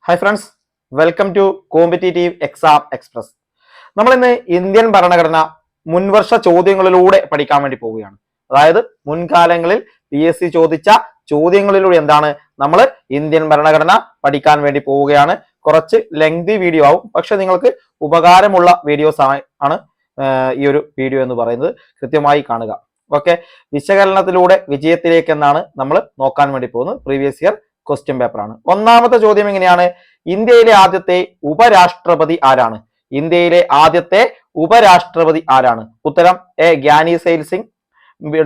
Hi friends, welcome to competitive exam express. നമ്മൾ ഇന്ന് Indian ഭരണഘടന മുൻവർഷ ചോദ്യങ്ങളിലൂടെ പഠിക്കാൻ വേണ്ടി പോവുകയാണ്. അതായത് മുൻകാലങ്ങളിൽ PSC ചോദിച്ച ചോദ്യങ്ങളിലൂടെ എന്താണ് നമ്മൾ ഇന്ത്യൻ ഭരണഘടന പഠിക്കാൻ വേണ്ടി പോവുകയാണ്. കുറച്ച് ലെങ്തി വീഡിയോ ആവും, പക്ഷെ നിങ്ങൾക്ക് ഉപകാരമുള്ള വീഡിയോസ് ആണ് ഈ ഒരു വീഡിയോ എന്ന് പറയുന്നത്. കൃത്യമായി കാണുക. ഓക്കെ, വിശകലനത്തിലൂടെ വിജയത്തിലേക്ക് എന്നാണ് നമ്മൾ നോക്കാൻ വേണ്ടി പോകുന്നത്. പ്രീവിയസ് ഇയർ ക്വസ്റ്റ്യൻ പേപ്പർ ആണ്. ഒന്നാമത്തെ ചോദ്യം എങ്ങനെയാണ്? ഇന്ത്യയിലെ ആദ്യത്തെ ഉപരാഷ്ട്രപതി ആരാണ്? ഇന്ത്യയിലെ ആദ്യത്തെ ഉപരാഷ്ട്രപതി ആരാണ്? ഉത്തരം A Gyani Zail Singh,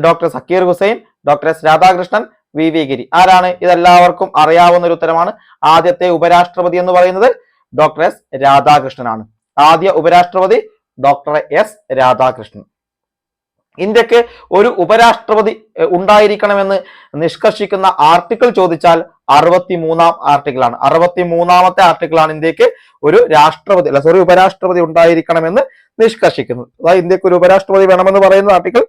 doctor Zakir Hussain, doctor S Radhakrishnan, VV Giri. ആരാണ്? ഇതെല്ലാവർക്കും അറിയാവുന്ന ഒരു ഉത്തരമാണ്. ആദ്യത്തെ ഉപരാഷ്ട്രപതി എന്ന് പറയുന്നത് ഡോക്ടർ എസ് രാധാകൃഷ്ണനാണ്. ആദ്യ ഉപരാഷ്ട്രപതി ഡോക്ടർ എസ് രാധാകൃഷ്ണൻ. ഇന്ത്യക്ക് ഒരു ഉപരാഷ്ട്രപതി ഉണ്ടായിരിക്കണമെന്ന് നിഷ്കർഷിക്കുന്ന ആർട്ടിക്കിൾ ചോദിച്ചാൽ 63-ാം ആർട്ടിക്കിൾ ആണ്. 63-ാമത്തെ ആർട്ടിക്കിൾ ആണ് ഇന്ത്യക്ക് ഒരു ഉപരാഷ്ട്രപതി ഉണ്ടായിരിക്കണമെന്ന് നിഷ്കർഷിക്കുന്നത്. അതായത് ഇന്ത്യക്ക് ഒരു ഉപരാഷ്ട്രപതി വേണമെന്ന് പറയുന്ന ആർട്ടിക്കിൾ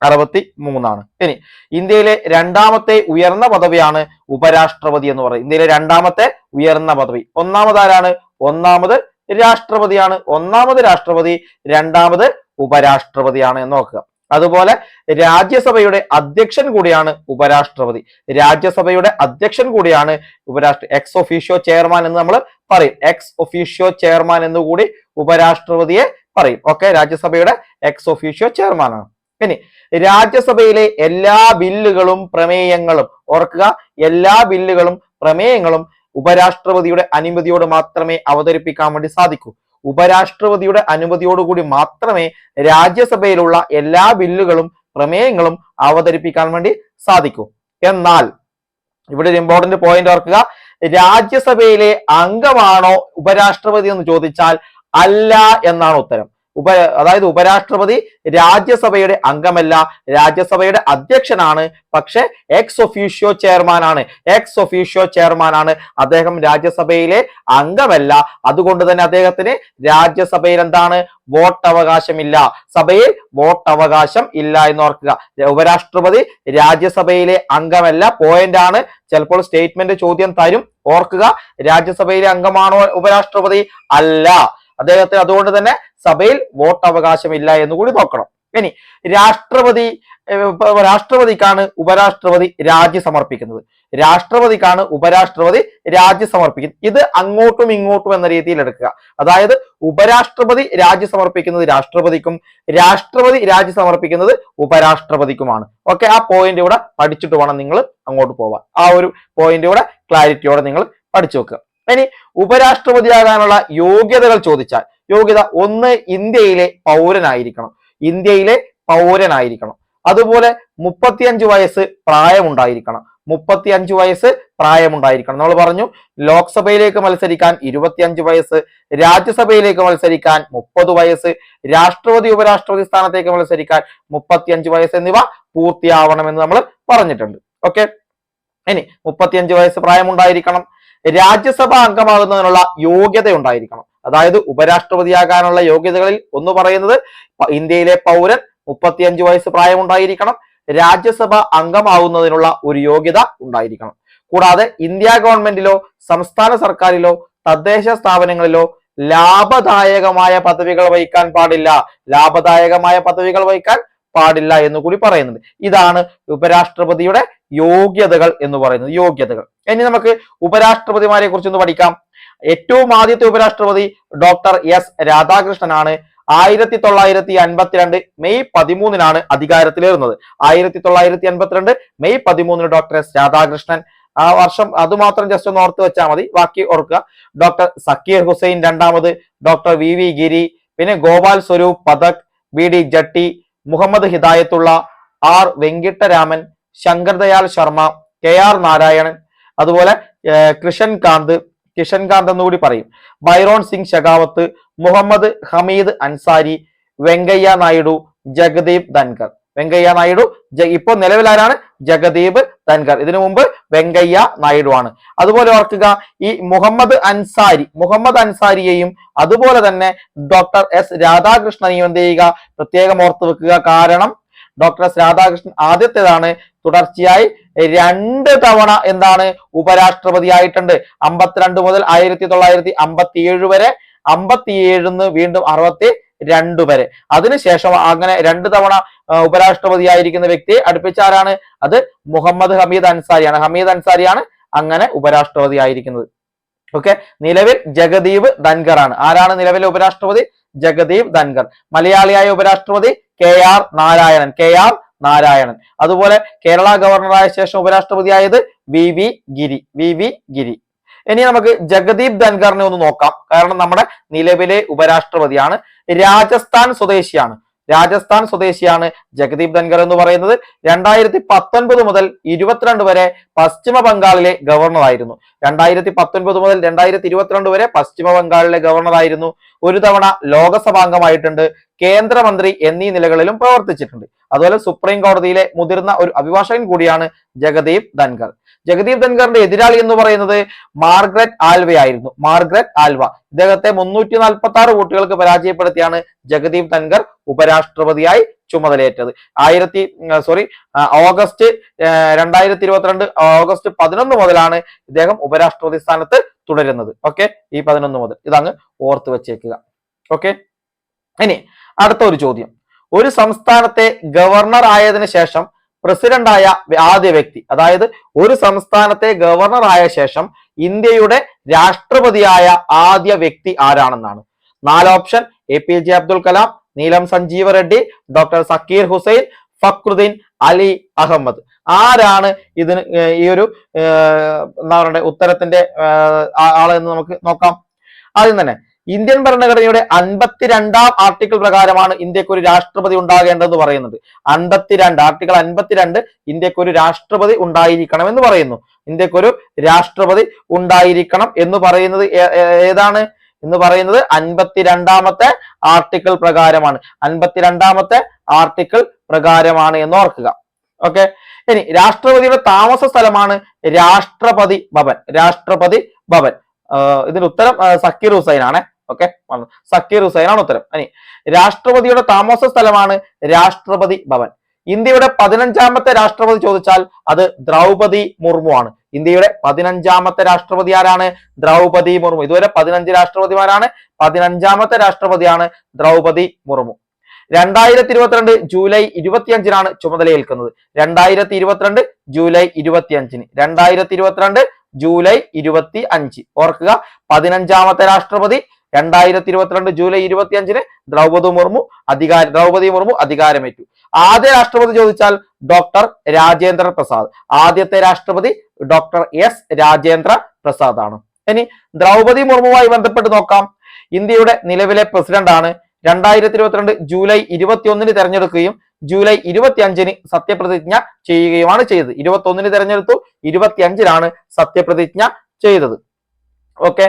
63 ഇനി ഇന്ത്യയിലെ രണ്ടാമത്തെ ഉയർന്ന പദവിയാണ് ഉപരാഷ്ട്രപതി എന്ന് പറയുന്നത്. ഇന്ത്യയിലെ രണ്ടാമത്തെ ഉയർന്ന പദവി. ഒന്നാമതാരാണ്? ഒന്നാമത് രാഷ്ട്രപതിയാണ്. ഒന്നാമത് രാഷ്ട്രപതി, രണ്ടാമത് ഉപരാഷ്ട്രപതിയാണ് എന്ന് നോക്കുക. അതുപോലെ രാജ്യസഭയുടെ അധ്യക്ഷൻ കൂടിയാണ് ഉപരാഷ്ട്രപതി. രാജ്യസഭയുടെ അധ്യക്ഷൻ കൂടിയാണ് എക്സ് ഒഫീഷ്യോ ചെയർമാൻ എന്ന് നമ്മൾ പറയും. എക്സ് ഒഫീഷ്യോ ചെയർമാൻ എന്നുകൂടി ഉപരാഷ്ട്രപതിയെ പറയും. ഓക്കെ, രാജ്യസഭയുടെ എക്സ് ഒഫീഷ്യോ ചെയർമാനാണ്. ഇനി രാജ്യസഭയിലെ എല്ലാ ബില്ലുകളും പ്രമേയങ്ങളും, ഓർക്കുക, എല്ലാ ബില്ലുകളും പ്രമേയങ്ങളും ഉപരാഷ്ട്രപതിയുടെ അനുമതിയോട് മാത്രമേ അവതരിപ്പിക്കാൻ വേണ്ടി സാധിക്കൂ. ഉപരാഷ്ട്രപതിയുടെ അനുമതിയോടുകൂടി മാത്രമേ രാജ്യസഭയിലുള്ള എല്ലാ ബില്ലുകളും പ്രമേയങ്ങളും അവതരിപ്പിക്കാൻ വേണ്ടി സാധിക്കൂ. എന്നാൽ ഇവിടെ ഒരു ഇമ്പോർട്ടന്റ് പോയിന്റ് ഓർക്കുക, രാജ്യസഭയിലെ അംഗമാണോ ഉപരാഷ്ട്രപതി എന്ന് ചോദിച്ചാൽ അല്ല എന്നാണ് ഉത്തരം. അതായത് ഉപരാഷ്ട്രപതി രാജ്യസഭയുടെ അംഗമല്ല, രാജ്യസഭയുടെ അധ്യക്ഷനാണ്. പക്ഷെ എക്സ് ഒഫീഷ്യോ ചെയർമാൻ ആണ്. എക്സ് ഒഫീഷ്യോ ചെയർമാൻ ആണ്. അദ്ദേഹം രാജ്യസഭയിലെ അംഗമല്ല. അതുകൊണ്ട് തന്നെ അദ്ദേഹത്തിന് രാജ്യസഭയിൽ എന്താണ്? വോട്ടവകാശമില്ല. സഭയിൽ വോട്ടവകാശം ഇല്ല എന്ന് ഓർക്കുക. ഉപരാഷ്ട്രപതി രാജ്യസഭയിലെ അംഗമല്ല. പോയിന്റ് ആണ്. ചിലപ്പോൾ സ്റ്റേറ്റ്മെന്റ് ചോദ്യം തരും. ഓർക്കുക, രാജ്യസഭയിലെ അംഗമാണോ ഉപരാഷ്ട്രപതി? അല്ല. അദ്ദേഹത്തിന് അതുകൊണ്ട് തന്നെ സഭയിൽ വോട്ടവകാശമില്ല എന്ന് കൂടി നോക്കണം. ഇനി രാഷ്ട്രപതിക്കാണ് ഉപരാഷ്ട്രപതി രാജി സമർപ്പിക്കുന്നത്. രാഷ്ട്രപതിക്കാണ് ഉപരാഷ്ട്രപതി രാജി സമർപ്പിക്കുന്നത്. ഇത് അങ്ങോട്ടും ഇങ്ങോട്ടും എന്ന രീതിയിൽ എടുക്കുക. അതായത് ഉപരാഷ്ട്രപതി രാജി സമർപ്പിക്കുന്നത് രാഷ്ട്രപതിക്കും, രാഷ്ട്രപതി രാജി സമർപ്പിക്കുന്നത് ഉപരാഷ്ട്രപതിക്കുമാണ്. ഓക്കെ, ആ പോയിന്റ് ഇവിടെ പഠിച്ചിട്ട് വേണം നിങ്ങൾ അങ്ങോട്ട് പോവാൻ. ആ ഒരു പോയിന്റ് ഇവിടെ ക്ലാരിറ്റിയോടെ നിങ്ങൾ പഠിച്ചു വെക്കുക. ഇനി ഉപരാഷ്ട്രപതിയാകാനുള്ള യോഗ്യതകൾ ചോദിച്ചാൽ, യോഗ്യത ഒന്ന്, ഇന്ത്യയിലെ പൗരനായിരിക്കണം. ഇന്ത്യയിലെ പൗരനായിരിക്കണം. അതുപോലെ 35 വയസ്സ് പ്രായമുണ്ടായിരിക്കണം. 35 വയസ്സ് പ്രായമുണ്ടായിരിക്കണം. നമ്മൾ പറഞ്ഞു, ലോക്സഭയിലേക്ക് മത്സരിക്കാൻ 25 വയസ്സ്, രാജ്യസഭയിലേക്ക് മത്സരിക്കാൻ 30 വയസ്സ്, രാഷ്ട്രപതി ഉപരാഷ്ട്രപതി സ്ഥാനത്തേക്ക് മത്സരിക്കാൻ 35 വയസ്സ് എന്നിവ പൂർത്തിയാവണമെന്ന് നമ്മൾ പറഞ്ഞിട്ടുണ്ട്. ഓക്കെ, ഇനി 35 വയസ്സ് പ്രായമുണ്ടായിരിക്കണം. രാജ്യസഭ അംഗമാകുന്നതിനുള്ള യോഗ്യത ഉണ്ടായിരിക്കണം. അതായത് ഉപരാഷ്ട്രപതിയാകാനുള്ള യോഗ്യതകളിൽ ഒന്ന് പറയുന്നത് ഇന്ത്യയിലെ പൗരൻ, 35 വയസ്സ് പ്രായമുണ്ടായിരിക്കണം, രാജ്യസഭ അംഗമാവുന്നതിനുള്ള ഒരു യോഗ്യത ഉണ്ടായിരിക്കണം. കൂടാതെ ഇന്ത്യ ഗവൺമെന്റിലോ സംസ്ഥാന സർക്കാരിലോ തദ്ദേശ സ്ഥാപനങ്ങളിലോ ലാഭദായകമായ പദവികൾ വഹിക്കാൻ പാടില്ല. ലാഭദായകമായ പദവികൾ വഹിക്കാൻ പാടില്ല എന്ന് കൂടി പറയുന്നുണ്ട്. ഇതാണ് ഉപരാഷ്ട്രപതിയുടെ യോഗ്യതകൾ എന്ന് പറയുന്നത്. യോഗ്യതകൾ. ഇനി നമുക്ക് ഉപരാഷ്ട്രപതിമാരെ കുറിച്ച് ഒന്ന് പഠിക്കാം. ഏറ്റവും ആദ്യത്തെ ഉപരാഷ്ട്രപതി ഡോക്ടർ എസ് രാധാകൃഷ്ണനാണ്. 1952 മെയ് 13 അധികാരത്തിലേറുന്നത്. 1952 മെയ് 13 ഡോക്ടർ എസ് രാധാകൃഷ്ണൻ. ആ വർഷം അതുമാത്രം ജസ്റ്റ് ഒന്ന് ഓർത്ത് വെച്ചാൽ മതി, ബാക്കി ഓർക്കുക. ഡോക്ടർ സക്കീർ ഹുസൈൻ രണ്ടാമത്, ഡോക്ടർ VV ഗിരി, പിന്നെ ഗോപാൽ സ്വരൂപ് പഥക്, BD ജട്ടി, മുഹമ്മദ് ഹിദായത്തുള്ള, R വെങ്കിട്ടരാമൻ, ശങ്കർ ദയാൽ ശർമ്മ, KR നാരായണൻ, അതുപോലെ കിഷൻ കാന്ത് എന്നുകൂടി പറയും, ബൈറോൺ സിംഗ് ഷെഖാവത്ത്, മുഹമ്മദ് ഹമീദ് അൻസാരി, വെങ്കയ്യ നായിഡു, ജഗദീപ് ധൻകർ. വെങ്കയ്യ നായിഡു ഇപ്പൊ നിലവിലാരാണ്? ജഗദീപ് ധൻകർ. ഇതിനു മുമ്പ് വെങ്കയ്യ നായിഡു ആണ്. അതുപോലെ ഓർക്കുക, ഈ മുഹമ്മദ് അൻസാരിയെയും അതുപോലെ തന്നെ ഡോക്ടർ എസ് രാധാകൃഷ്ണനെയും എന്ത് ചെയ്യുക? പ്രത്യേകം ഓർത്തു വെക്കുക. കാരണം ഡോക്ടർ എസ് രാധാകൃഷ്ണൻ ആദ്യത്തേതാണ് തുടർച്ചയായി 2 തവണ എന്താണ് ഉപരാഷ്ട്രപതിയായിട്ടുണ്ട്. 52 മുതൽ 1957 വരെ, 57 വീണ്ടും 62 വരെ. അതിനുശേഷം അങ്ങനെ 2 തവണ ഉപരാഷ്ട്രപതിയായിരിക്കുന്ന വ്യക്തി അടുപ്പിച്ച് ആരാണ്? അത് മുഹമ്മദ് ഹമീദ് അൻസാരിയാണ്. ഹമീദ് അൻസാരിയാണ് അങ്ങനെ ഉപരാഷ്ട്രപതിയായിരിക്കുന്നത്. ഓക്കെ, നിലവിൽ ജഗദീപ് ധൻഖർ ആണ്. ആരാണ് നിലവിലെ ഉപരാഷ്ട്രപതി? ജഗദീപ് ധൻഖർ. മലയാളിയായ ഉപരാഷ്ട്രപതി KR നാരായണൻ. അതുപോലെ കേരള ഗവർണറായ ശേഷം ഉപരാഷ്ട്രപതിയായത് VV ഗിരി. ഇനി നമുക്ക് ജഗദീപ് ധൻഖറിനെ ഒന്ന് നോക്കാം. കാരണം നമ്മുടെ നിലവിലെ ഉപരാഷ്ട്രപതിയാണ്. രാജസ്ഥാൻ സ്വദേശിയാണ് ജഗദീപ് ധൻഖർ എന്ന് പറയുന്നത്. 2019 മുതൽ 22 വരെ പശ്ചിമ ബംഗാളിലെ ഗവർണറായിരുന്നു. 2019 മുതൽ 2022 വരെ പശ്ചിമ ബംഗാളിലെ ഗവർണറായിരുന്നു. ഒരു തവണ ലോകസഭാംഗമായിട്ടുണ്ട്. കേന്ദ്രമന്ത്രി എന്നീ നിലകളിലും പ്രവർത്തിച്ചിട്ടുണ്ട്. അതുപോലെ സുപ്രീം കോടതിയിലെ മുതിർന്ന ഒരു അഭിഭാഷകൻ കൂടിയാണ് ജഗദീപ് ധൻഖർ. ജഗദീപ് ധൻഖറിന്റെ എതിരാളി എന്ന് പറയുന്നത് മാർഗ്രറ്റ് ആൽവ. ഇദ്ദേഹത്തെ 346 വോട്ടുകൾക്ക് പരാജയപ്പെടുത്തിയാണ് ജഗദീപ് ധൻഖർ ഉപരാഷ്ട്രപതിയായി ചുമതലയേറ്റത്. 2022 ഓഗസ്റ്റ് 11 മുതലാണ് ഇദ്ദേഹം ഉപരാഷ്ട്രപതി സ്ഥാനത്ത് തുടരുന്നത്. ഓക്കെ, ഈ 11 മുതൽ ഇതങ്ങ് ഓർത്ത് വെച്ചേക്കുക. ഓക്കെ, ഇനി അടുത്ത ഒരു ചോദ്യം. ഒരു സംസ്ഥാനത്തെ ഗവർണർ ആയതിനു ശേഷം പ്രസിഡന്റായ ആദ്യ വ്യക്തി, അതായത് ഒരു സംസ്ഥാനത്തെ ഗവർണർ ആയ ശേഷം ഇന്ത്യയുടെ രാഷ്ട്രപതിയായ ആദ്യ വ്യക്തി ആരാണെന്നാണ്. 4 ഓപ്ഷൻ: APJ അബ്ദുൽ കലാം, നീലം സഞ്ജീവ റെഡ്ഡി, ഡോക്ടർ സക്കീർ ഹുസൈൻ, ഫക്രുദ്ദീൻ അലി അഹമ്മദ്. ആരാണ് ഇതിന് ഈ ഒരു എന്താ പറയുക ഉത്തരത്തിന്റെ ആളെന്ന് നമുക്ക് നോക്കാം. ആദ്യം തന്നെ ഇന്ത്യൻ ഭരണഘടനയുടെ 52 ആർട്ടിക്കിൾ പ്രകാരമാണ് ഇന്ത്യക്ക് ഒരു രാഷ്ട്രപതി ഉണ്ടാകേണ്ടതെന്ന് പറയുന്നത്. ആർട്ടിക്കിൾ 52 ഇന്ത്യക്ക് ഒരു രാഷ്ട്രപതി ഉണ്ടായിരിക്കണം എന്ന് പറയുന്നു. ഇന്ത്യക്കൊരു രാഷ്ട്രപതി ഉണ്ടായിരിക്കണം എന്ന് പറയുന്നത് ഏതാണ് എന്ന് പറയുന്നത് 52 ആർട്ടിക്കിൾ പ്രകാരമാണ്. 52 ആർട്ടിക്കിൾ പ്രകാരമാണ് എന്ന് ഓർക്കുക. ഓക്കെ, ഇനി രാഷ്ട്രപതിയുടെ താമസ സ്ഥലമാണ് രാഷ്ട്രപതി ഭവൻ. ഇതിന് ഉത്തരം സക്കീർ ഹുസൈൻ ആണ്. ഓക്കെ, സക്കീർ ഹുസൈൻ ആണ് ഉത്തരം. ഇനി രാഷ്ട്രപതിയുടെ താമസ സ്ഥലമാണ് രാഷ്ട്രപതി ഭവൻ. ഇന്ത്യയുടെ 15ാമത്തെ രാഷ്ട്രപതി ചോദിച്ചാൽ അത് ദ്രൗപദി മുർമു ആണ്. ഇന്ത്യയുടെ 15ാമത്തെ രാഷ്ട്രപതി ആരാണ്? ദ്രൗപദി മുർമു. ഇതുവരെ 15 രാഷ്ട്രപതിമാരാണ്. 15ാമത്തെ രാഷ്ട്രപതിയാണ് ദ്രൗപദി മുർമു. 2022 ജൂലൈ 25-നാണ് ചുമതലയേൽക്കുന്നത്. 2022 ജൂലൈ 25 ഓർക്കുക. 15ാമത്തെ രാഷ്ട്രപതി 2022 ജൂലൈ 25 ദ്രൗപദി മുർമു അധികാരമേറ്റു. ആദ്യ രാഷ്ട്രപതി ചോദിച്ചാൽ ഡോക്ടർ രാജേന്ദ്ര പ്രസാദ്. ആദ്യത്തെ രാഷ്ട്രപതി ഡോക്ടർ S രാജേന്ദ്ര പ്രസാദ് ആണ്. ഇനി ദ്രൗപദി മുർമുവുമായി ബന്ധപ്പെട്ട് നോക്കാം. ഇന്ത്യയുടെ നിലവിലെ പ്രസിഡന്റ് ആണ്. 2022 ജൂലൈ 21 തെരഞ്ഞെടുക്കുകയും ജൂലൈ 25 സത്യപ്രതിജ്ഞ ചെയ്യുകയുമാണ് ചെയ്തത്. 21 തെരഞ്ഞെടുത്തു, 25 സത്യപ്രതിജ്ഞ ചെയ്തത്. ഓക്കെ,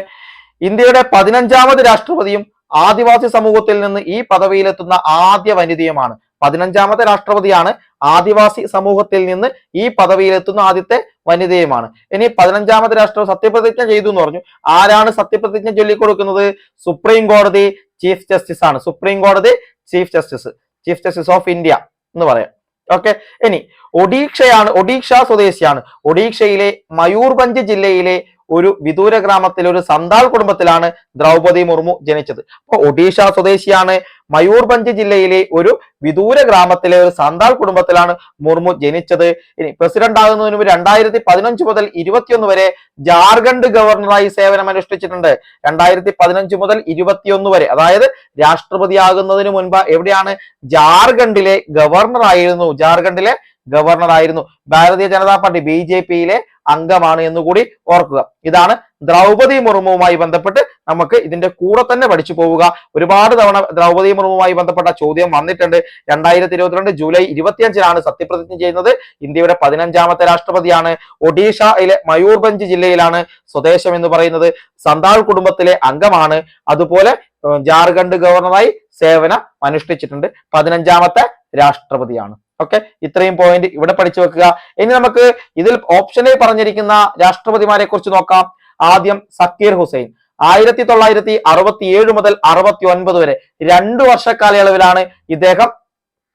ഇന്ത്യയുടെ 15ാമത് രാഷ്ട്രപതിയും ആദിവാസി സമൂഹത്തിൽ നിന്ന് ഈ പദവിയിലെത്തുന്ന ആദ്യ വനിതയുമാണ്. 15ാമത്തെ രാഷ്ട്രപതിയാണ്. ആദിവാസി സമൂഹത്തിൽ നിന്ന് ഈ പദവിയിലെത്തുന്ന ആദ്യത്തെ വനിതയുമാണ്. ഇനി 15ാമത്തെ രാഷ്ട്രപതി സത്യപ്രതിജ്ഞ ചെയ്തു എന്ന് പറഞ്ഞു. ആരാണ് സത്യപ്രതിജ്ഞ ചൊല്ലിക്കൊടുക്കുന്നത്? സുപ്രീം കോടതി ചീഫ് ജസ്റ്റിസ് ആണ്. സുപ്രീം കോടതി ചീഫ് ജസ്റ്റിസ് ഓഫ് ഇന്ത്യ എന്ന് പറയാം. ഓക്കെ, ഇനി ഒഡീഷ സ്വദേശിയാണ്. ഒഡീഷയിലെ മയൂർഭഞ്ച് ജില്ലയിലെ ഒരു വിദൂര ഗ്രാമത്തിലെ ഒരു സന്താൾ കുടുംബത്തിലാണ് ദ്രൗപദി മുർമു ജനിച്ചത്. അപ്പൊ ഒഡീഷ സ്വദേശിയാണ്. മയൂർഭഞ്ച് ജില്ലയിലെ ഒരു വിദൂര ഗ്രാമത്തിലെ ഒരു സന്താൾ കുടുംബത്തിലാണ് മുർമു ജനിച്ചത്. ഇനി പ്രസിഡന്റ് ആകുന്നതിന് മുമ്പ് 2015 മുതൽ 21 വരെ ജാർഖണ്ഡ് ഗവർണറായി സേവനം അനുഷ്ഠിച്ചിട്ടുണ്ട്. 2015 മുതൽ 21 വരെ, അതായത് രാഷ്ട്രപതി ആകുന്നതിന് മുൻപ് എവിടെയാണ്? ജാർഖണ്ഡിലെ ഗവർണറായിരുന്നു. ഭാരതീയ ജനതാ പാർട്ടി BJPയിലെ അംഗമാണ് എന്നുകൂടി ഓർക്കുക. ഇതാണ് ദ്രൗപദി മുർമുവുമായി ബന്ധപ്പെട്ട് നമുക്ക് ഇതിന്റെ കൂടെ തന്നെ പഠിച്ചു പോവുക. ഒരുപാട് തവണ ദ്രൗപദി മുർമുവുമായി ബന്ധപ്പെട്ട ചോദ്യം വന്നിട്ടുണ്ട്. 2022 ജൂലൈ 25-നാണ് സത്യപ്രതിജ്ഞ ചെയ്യുന്നത്. ഇന്ത്യയുടെ 15ാമത്തെ രാഷ്ട്രപതിയാണ്. ഒഡീഷയിലെ മയൂർഭഞ്ച് ജില്ലയിലാണ് സ്വദേശം എന്ന് പറയുന്നത്. സന്താൾ കുടുംബത്തിലെ അംഗമാണ്. അതുപോലെ ജാർഖണ്ഡ് ഗവർണറായി സേവനം അനുഷ്ഠിച്ചിട്ടുണ്ട്. 15ാമത്തെ രാഷ്ട്രപതിയാണ്. ഓക്കെ, ഇത്രയും പോയിന്റ് ഇവിടെ പഠിച്ചു വെക്കുക. ഇനി നമുക്ക് ഇതിൽ ഓപ്ഷനിൽ പറഞ്ഞിരിക്കുന്ന രാഷ്ട്രപതിമാരെ കുറിച്ച് നോക്കാം. ആദ്യം സക്കീർ ഹുസൈൻ. 1967 മുതൽ 69 വരെ 2 വർഷ കാലയളവിലാണ് ഇദ്ദേഹം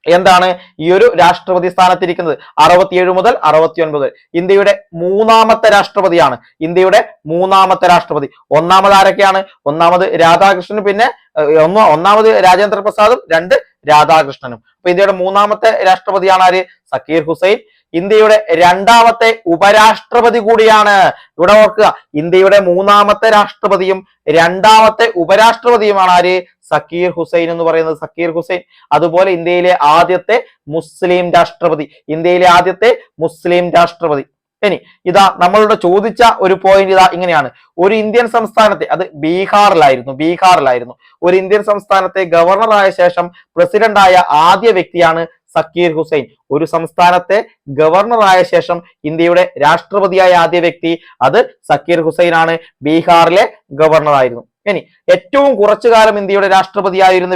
എന്താണ് ഈ ഒരു രാഷ്ട്രപതി സ്ഥാനത്തിരിക്കുന്നത്. 67 മുതൽ 69. ഇന്ത്യയുടെ മൂന്നാമത്തെ രാഷ്ട്രപതിയാണ്. ഇന്ത്യയുടെ മൂന്നാമത്തെ രാഷ്ട്രപതി. ഒന്നാമത് ആരൊക്കെയാണ്? ഒന്നാമത് രാധാകൃഷ്ണനും, പിന്നെ ഒന്നാമത് രാജേന്ദ്ര പ്രസാദും, 2 രാധാകൃഷ്ണനും. അപ്പൊ ഇന്ത്യയുടെ മൂന്നാമത്തെ രാഷ്ട്രപതിയാണ് ആര്? സക്കീർ ഹുസൈൻ. ഇന്ത്യയുടെ രണ്ടാമത്തെ ഉപരാഷ്ട്രപതി കൂടിയാണ്. ഇവിടെ ഓർക്കുക, ഇന്ത്യയുടെ മൂന്നാമത്തെ രാഷ്ട്രപതിയും രണ്ടാമത്തെ ഉപരാഷ്ട്രപതിയുമാണ് ആര്? സക്കീർ ഹുസൈൻ എന്ന് പറയുന്നത്. സക്കീർ ഹുസൈൻ. അതുപോലെ ഇന്ത്യയിലെ ആദ്യത്തെ മുസ്ലിം രാഷ്ട്രപതി. ഇന്ത്യയിലെ ആദ്യത്തെ മുസ്ലിം രാഷ്ട്രപതി. ഇനി ഇതാ നമ്മളുടെ ചോദിച്ച ഒരു പോയിന്റ് ഇതാ ഇങ്ങനെയാണ്. ഒരു ഇന്ത്യൻ സംസ്ഥാനത്തെ, അത് ബീഹാറിലായിരുന്നു. ഒരു ഇന്ത്യൻ സംസ്ഥാനത്തെ ഗവർണറായ ശേഷം പ്രസിഡന്റായ ആദ്യ വ്യക്തിയാണ് സക്കീർ ഹുസൈൻ. ഒരു സംസ്ഥാനത്തെ ഗവർണറായ ശേഷം ഇന്ത്യയുടെ രാഷ്ട്രപതിയായ ആദ്യ വ്യക്തി അത് സക്കീർ ഹുസൈൻ ആണ്. ബീഹാറിലെ ഗവർണറായിരുന്നു. ഇനി ഏറ്റവും കുറച്ചു കാലം ഇന്ത്യയുടെ രാഷ്ട്രപതിയായിരുന്ന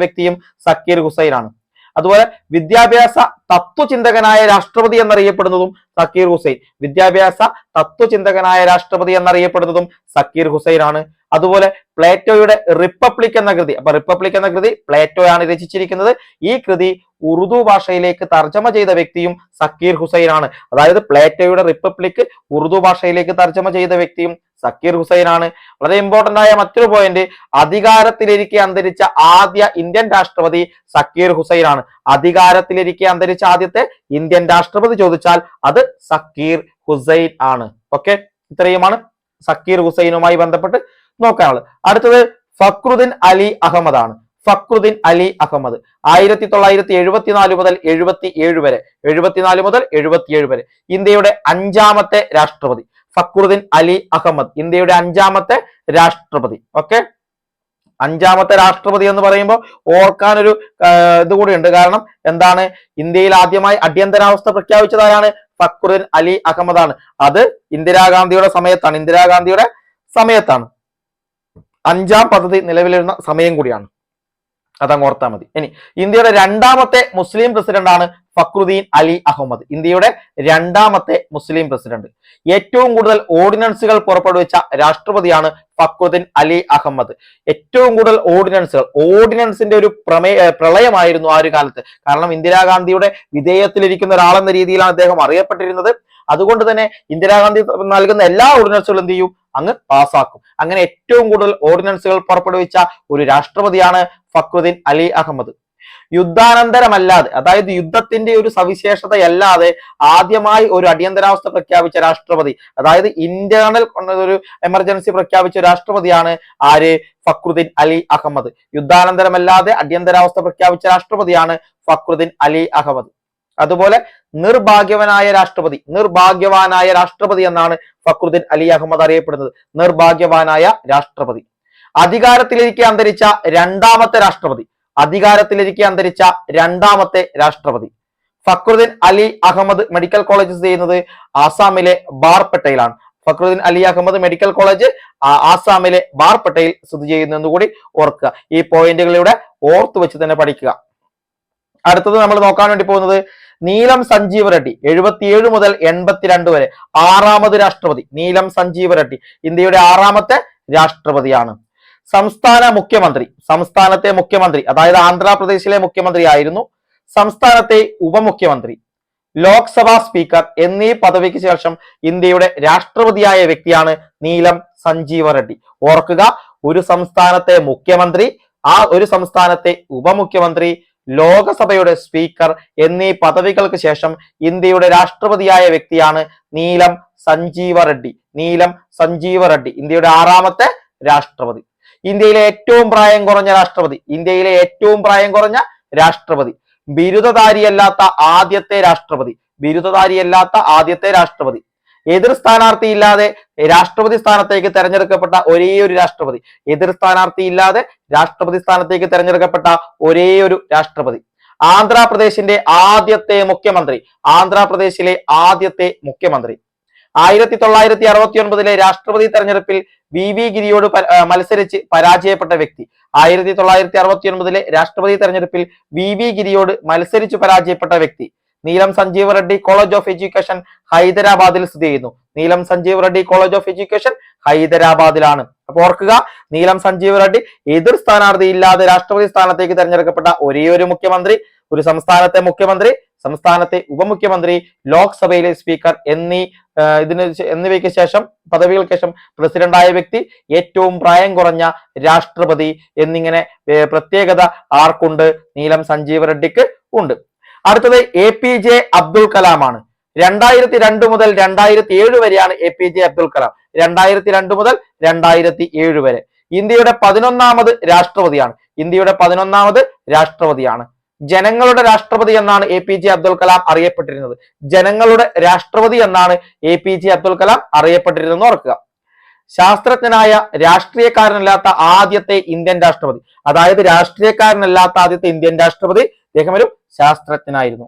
വ്യക്തിയും സക്കീർ ഹുസൈൻ ആണ്. അതുപോലെ വിദ്യാഭ്യാസ തത്വചിന്തകനായ രാഷ്ട്രപതി എന്നറിയപ്പെടുന്നതും സക്കീർ ഹുസൈൻ ആണ്. അതുപോലെ പ്ലേറ്റോയുടെ റിപ്പബ്ലിക് എന്ന കൃതി പ്ലേറ്റോയാണ് രചിച്ചിരിക്കുന്നത്. ഈ കൃതി ഉറുദു ഭാഷയിലേക്ക് തർജ്ജമ ചെയ്ത വ്യക്തിയും സക്കീർ ഹുസൈൻ ആണ്. അതായത് പ്ലേറ്റോയുടെ റിപ്പബ്ലിക് ഉറുദു ഭാഷയിലേക്ക് തർജ്ജമ ചെയ്ത വ്യക്തിയും സക്കീർ ഹുസൈൻ ആണ്. വളരെ ഇമ്പോർട്ടന്റ് ആയ മറ്റൊരു പോയിന്റ്, അധികാരത്തിലിരിക്കെ അന്തരിച്ച ആദ്യ ഇന്ത്യൻ രാഷ്ട്രപതി സക്കീർ ഹുസൈൻ ആണ്. അധികാരത്തിലിരിക്കെ അന്തരിച്ച ആദ്യത്തെ ഇന്ത്യൻ രാഷ്ട്രപതി ചോദിച്ചാൽ അത് സക്കീർ ഹുസൈൻ ആണ്. ഓക്കെ, ഇത്രയുമാണ് സക്കീർ ഹുസൈനുമായി ബന്ധപ്പെട്ട് നോക്കാനുള്ളത്. അടുത്തത് ഫക്രുദ്ദീൻ അലി അഹമ്മദ് ആണ്. 1974 മുതൽ 77 വരെ ഇന്ത്യയുടെ അഞ്ചാമത്തെ രാഷ്ട്രപതി. ഫക്രുദ്ദീൻ അലി അഹമ്മദ് ഇന്ത്യയുടെ അഞ്ചാമത്തെ രാഷ്ട്രപതി. ഓക്കെ, അഞ്ചാമത്തെ രാഷ്ട്രപതി എന്ന് പറയുമ്പോൾ ഓർക്കാൻ ഒരു ഇത് കൂടിയുണ്ട്. കാരണം എന്താണ്, ഇന്ത്യയിൽ ആദ്യമായി അടിയന്തരാവസ്ഥ പ്രഖ്യാപിച്ചതാരാണ്? ഫക്രുദ്ദീൻ അലി അഹമ്മദ് ആണ്. അത് ഇന്ദിരാഗാന്ധിയുടെ സമയത്താണ്. അഞ്ചാം പദ്ധതി നിലവിലിരുന്ന സമയം കൂടിയാണ്. അതങ്ങ് ഓർത്താൽ മതി. ഇനി ഇന്ത്യയുടെ രണ്ടാമത്തെ മുസ്ലിം പ്രസിഡന്റ് ആണ് ഫക്രുദ്ദീൻ അലി അഹമ്മദ്. ഇന്ത്യയുടെ രണ്ടാമത്തെ മുസ്ലിം പ്രസിഡന്റ്. ഏറ്റവും കൂടുതൽ ഓർഡിനൻസുകൾ പുറപ്പെടുവിച്ച രാഷ്ട്രപതിയാണ് ഫക്രുദ്ദീൻ അലി അഹമ്മദ്. ഏറ്റവും കൂടുതൽ ഓർഡിനൻസിന്റെ ഒരു പ്രളയമായിരുന്നു ആ ഒരു കാലത്ത്. കാരണം ഇന്ദിരാഗാന്ധിയുടെ വിധേയത്തിലിരിക്കുന്ന ഒരാളെന്ന രീതിയിലാണ് അദ്ദേഹം അറിയപ്പെട്ടിരുന്നത്. അതുകൊണ്ട് തന്നെ ഇന്ദിരാഗാന്ധി നൽകുന്ന എല്ലാ ഓർഡിനൻസുകളും എന്ത് ചെയ്യും? അങ്ങ് പാസ്സാക്കും. അങ്ങനെ ഏറ്റവും കൂടുതൽ ഓർഡിനൻസുകൾ പുറപ്പെടുവിച്ച ഒരു രാഷ്ട്രപതിയാണ് ഫക്രുദ്ദീൻ അലി അഹമ്മദ്. യുദ്ധാനന്തരമല്ലാതെ, അതായത് യുദ്ധത്തിന്റെ ഒരു സവിശേഷതയല്ലാതെ ആദ്യമായി ഒരു അടിയന്തരാവസ്ഥ പ്രഖ്യാപിച്ച രാഷ്ട്രപതി, അതായത് ഇന്റേണൽ ഒരു എമർജൻസി പ്രഖ്യാപിച്ച രാഷ്ട്രപതിയാണ് ആര്? ഫക്രുദ്ദീൻ അലി അഹമ്മദ്. യുദ്ധാനന്തരമല്ലാതെ അടിയന്തരാവസ്ഥ പ്രഖ്യാപിച്ച രാഷ്ട്രപതിയാണ് ഫക്രുദ്ദീൻ അലി അഹമ്മദ്. അതുപോലെ നിർഭാഗ്യവാനായ രാഷ്ട്രപതി എന്നാണ് ഫക്രുദ്ദീൻ അലി അഹമ്മദ് അറിയപ്പെടുന്നത്. നിർഭാഗ്യവാനായ രാഷ്ട്രപതി. അധികാരത്തിലിരിക്കെ അന്തരിച്ച രണ്ടാമത്തെ രാഷ്ട്രപതി. ഫക്രുദ്ദീൻ അലി അഹമ്മദ് മെഡിക്കൽ കോളേജ് ചെയ്യുന്നത് ആസാമിലെ ബാർപെട്ടയിലാണ്. ഫക്രുദ്ദീൻ അലി അഹമ്മദ് മെഡിക്കൽ കോളേജ് ആസാമിലെ ബാർപെട്ടയിൽ സ്ഥിതി ചെയ്യുന്നു കൂടി ഓർക്കുക. ഈ പോയിന്റുകളിലൂടെ ഓർത്തു വെച്ച് തന്നെ പഠിക്കുക. അടുത്തത് നമ്മൾ നോക്കാൻ വേണ്ടി പോകുന്നത് നീലം സഞ്ജീവ റെഡ്ഡി. 77 മുതൽ 82 വരെ ആറാമത് രാഷ്ട്രപതി നീലം സഞ്ജീവ റെഡ്ഡി ഇന്ത്യയുടെ ആറാമത്തെ രാഷ്ട്രപതിയാണ്. സംസ്ഥാനത്തെ മുഖ്യമന്ത്രി, അതായത് ആന്ധ്രാപ്രദേശിലെ മുഖ്യമന്ത്രി ആയിരുന്നു. സംസ്ഥാനത്തെ ഉപമുഖ്യമന്ത്രി, ലോക്സഭാ സ്പീക്കർ എന്നീ പദവിക്ക് ശേഷം ഇന്ത്യയുടെ രാഷ്ട്രപതിയായ വ്യക്തിയാണ് നീലം സഞ്ജീവ റെഡ്ഡി. ഓർക്കുക, ഒരു സംസ്ഥാനത്തെ മുഖ്യമന്ത്രി, ആ ഒരു സംസ്ഥാനത്തെ ഉപമുഖ്യമന്ത്രി, ലോകസഭയുടെ സ്പീക്കർ എന്നീ പദവികൾക്ക് ശേഷം ഇന്ത്യയുടെ രാഷ്ട്രപതിയായ വ്യക്തിയാണ് നീലം സഞ്ജീവ റെഡ്ഡി. ഇന്ത്യയുടെ ആറാമത്തെ രാഷ്ട്രപതി. ഇന്ത്യയിലെ ഏറ്റവും പ്രായം കുറഞ്ഞ രാഷ്ട്രപതി. ബിരുദധാരിയല്ലാത്ത ആദ്യത്തെ രാഷ്ട്രപതി. എതിർ സ്ഥാനാർത്ഥിയില്ലാതെ രാഷ്ട്രപതി സ്ഥാനത്തേക്ക് തെരഞ്ഞെടുക്കപ്പെട്ട ഒരേ ഒരു രാഷ്ട്രപതി. ആന്ധ്രാപ്രദേശിലെ ആദ്യത്തെ മുഖ്യമന്ത്രി. 1969 രാഷ്ട്രപതി തെരഞ്ഞെടുപ്പിൽ വി ഗിരിയോട് മത്സരിച്ച് പരാജയപ്പെട്ട വ്യക്തി. 1969 രാഷ്ട്രപതി തെരഞ്ഞെടുപ്പിൽ വി ഗിരിയോട് മത്സരിച്ച് പരാജയപ്പെട്ട വ്യക്തി Neelam Sanjiva Reddy college of education ഹൈദരാബാദിൽ സ്ഥിതി ചെയ്യുന്നു. Neelam Sanjiva Reddy college of education ഹൈദരാബാദിലാണ്. അപ്പൊ ഓർക്കുക, നീലം സഞ്ജീവ റെഡ്ഡി എതിർ സ്ഥാനാർത്ഥി ഇല്ലാതെ രാഷ്ട്രപതി സ്ഥാനത്തേക്ക് തെരഞ്ഞെടുക്കപ്പെട്ട ഒരേ ഒരു മുഖ്യമന്ത്രി, ഒരു സംസ്ഥാനത്തെ മുഖ്യമന്ത്രി, സംസ്ഥാനത്തെ ഉപമുഖ്യമന്ത്രി, ലോക്സഭയിലെ സ്പീക്കർ എന്നിവയ്ക്ക് ശേഷം പദവികൾക്ക് ശേഷം പ്രസിഡന്റായ വ്യക്തി, ഏറ്റവും പ്രായം കുറഞ്ഞ രാഷ്ട്രപതി എന്നിങ്ങനെ പ്രത്യേകത ആർക്കുണ്ട്? നീലം സഞ്ജീവ റെഡ്ഡിക്ക് ഉണ്ട്. അടുത്തത് APJ അബ്ദുൽ കലാം ആണ്. 2002 മുതൽ 2007 വരെയാണ് APJ അബ്ദുൽ കലാം. 2002 മുതൽ 2007 വരെ ഇന്ത്യയുടെ 11ാമത് രാഷ്ട്രപതിയാണ്. ഇന്ത്യയുടെ 11ാമത് രാഷ്ട്രപതിയാണ്. ജനങ്ങളുടെ രാഷ്ട്രപതി എന്നാണ് APJ അബ്ദുൽ കലാം അറിയപ്പെട്ടിരുന്നത്. ജനങ്ങളുടെ രാഷ്ട്രപതി എന്നാണ് APJ അബ്ദുൽ കലാം അറിയപ്പെട്ടിരുന്നത് ഓർക്കുക. ശാസ്ത്രജ്ഞനായ രാഷ്ട്രീയക്കാരനല്ലാത്ത ആദ്യത്തെ ഇന്ത്യൻ രാഷ്ട്രപതി, അതായത് രാഷ്ട്രീയക്കാരനല്ലാത്ത ആദ്യത്തെ ഇന്ത്യൻ രാഷ്ട്രപതി, അദ്ദേഹം ഒരു ശാസ്ത്രജ്ഞനായിരുന്നു.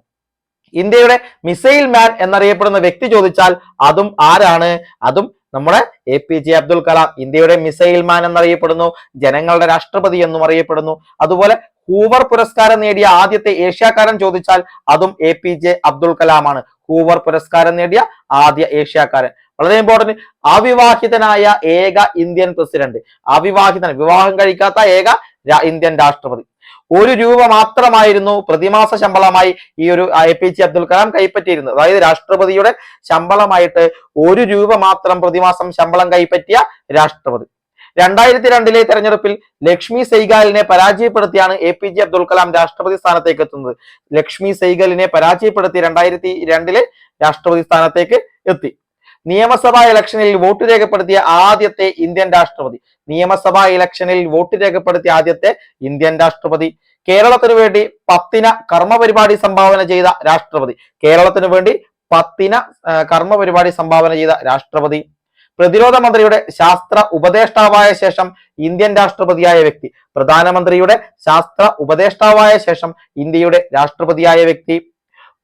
ഇന്ത്യയുടെ മിസൈൽ മാൻ എന്നറിയപ്പെടുന്ന വ്യക്തി ചോദിച്ചാൽ അതും ആരാണ്? അതും നമ്മുടെ APJ അബ്ദുൽ കലാം. ഇന്ത്യയുടെ മിസൈൽ മാൻ എന്നറിയപ്പെടുന്നു, ജനങ്ങളുടെ രാഷ്ട്രപതി എന്നും അറിയപ്പെടുന്നു. അതുപോലെ ഹൂവർ പുരസ്കാരം നേടിയ ആദ്യത്തെ ഏഷ്യാക്കാരൻ ചോദിച്ചാൽ അതും APJ അബ്ദുൽ കലാം ആണ്. ഹൂവർ പുരസ്കാരം നേടിയ ആദ്യ ഏഷ്യാക്കാരൻ. വളരെ ഇമ്പോർട്ടന്റ്. അവിവാഹിതനായ ഏക ഇന്ത്യൻ പ്രസിഡന്റ്, വിവാഹം കഴിക്കാത്ത ഏക ഇന്ത്യൻ രാഷ്ട്രപതി. ₹1 മാത്രമായിരുന്നു പ്രതിമാസ ശമ്പളമായി ഈ ഒരു APJ അബ്ദുൽ കലാം കൈപ്പറ്റിയിരുന്നത്. അതായത് രാഷ്ട്രപതിയുടെ ശമ്പളമായിട്ട് ₹1 മാത്രം പ്രതിമാസം ശമ്പളം കൈപ്പറ്റിയ രാഷ്ട്രപതി. 2002 തെരഞ്ഞെടുപ്പിൽ ലക്ഷ്മി സെയ്ഗാലിനെ പരാജയപ്പെടുത്തിയാണ് APJ അബ്ദുൽ കലാം രാഷ്ട്രപതി സ്ഥാനത്തേക്ക് എത്തുന്നത്. ലക്ഷ്മി സെയ്ഗലിനെ പരാജയപ്പെടുത്തി 2002 രാഷ്ട്രപതി സ്ഥാനത്തേക്ക് എത്തി. നിയമസഭാ ഇലക്ഷനിൽ വോട്ട് രേഖപ്പെടുത്തിയ ആദ്യത്തെ ഇന്ത്യൻ രാഷ്ട്രപതി. നിയമസഭാ ഇലക്ഷനിൽ വോട്ട് രേഖപ്പെടുത്തിയ ആദ്യത്തെ ഇന്ത്യൻ രാഷ്ട്രപതി. കേരളത്തിനു വേണ്ടി 10 കർമ്മപരിപാടി സംഭാവന ചെയ്ത രാഷ്ട്രപതി. കേരളത്തിനു വേണ്ടി 10 കർമ്മപരിപാടി സംഭാവന ചെയ്ത രാഷ്ട്രപതി. പ്രതിരോധ മന്ത്രിയുടെ ശാസ്ത്ര ഉപദേഷ്ടാവായ ശേഷം ഇന്ത്യൻ രാഷ്ട്രപതിയായ വ്യക്തി. പ്രധാനമന്ത്രിയുടെ ശാസ്ത്ര ഉപദേഷ്ടാവായ ശേഷം ഇന്ത്യയുടെ രാഷ്ട്രപതിയായ വ്യക്തി.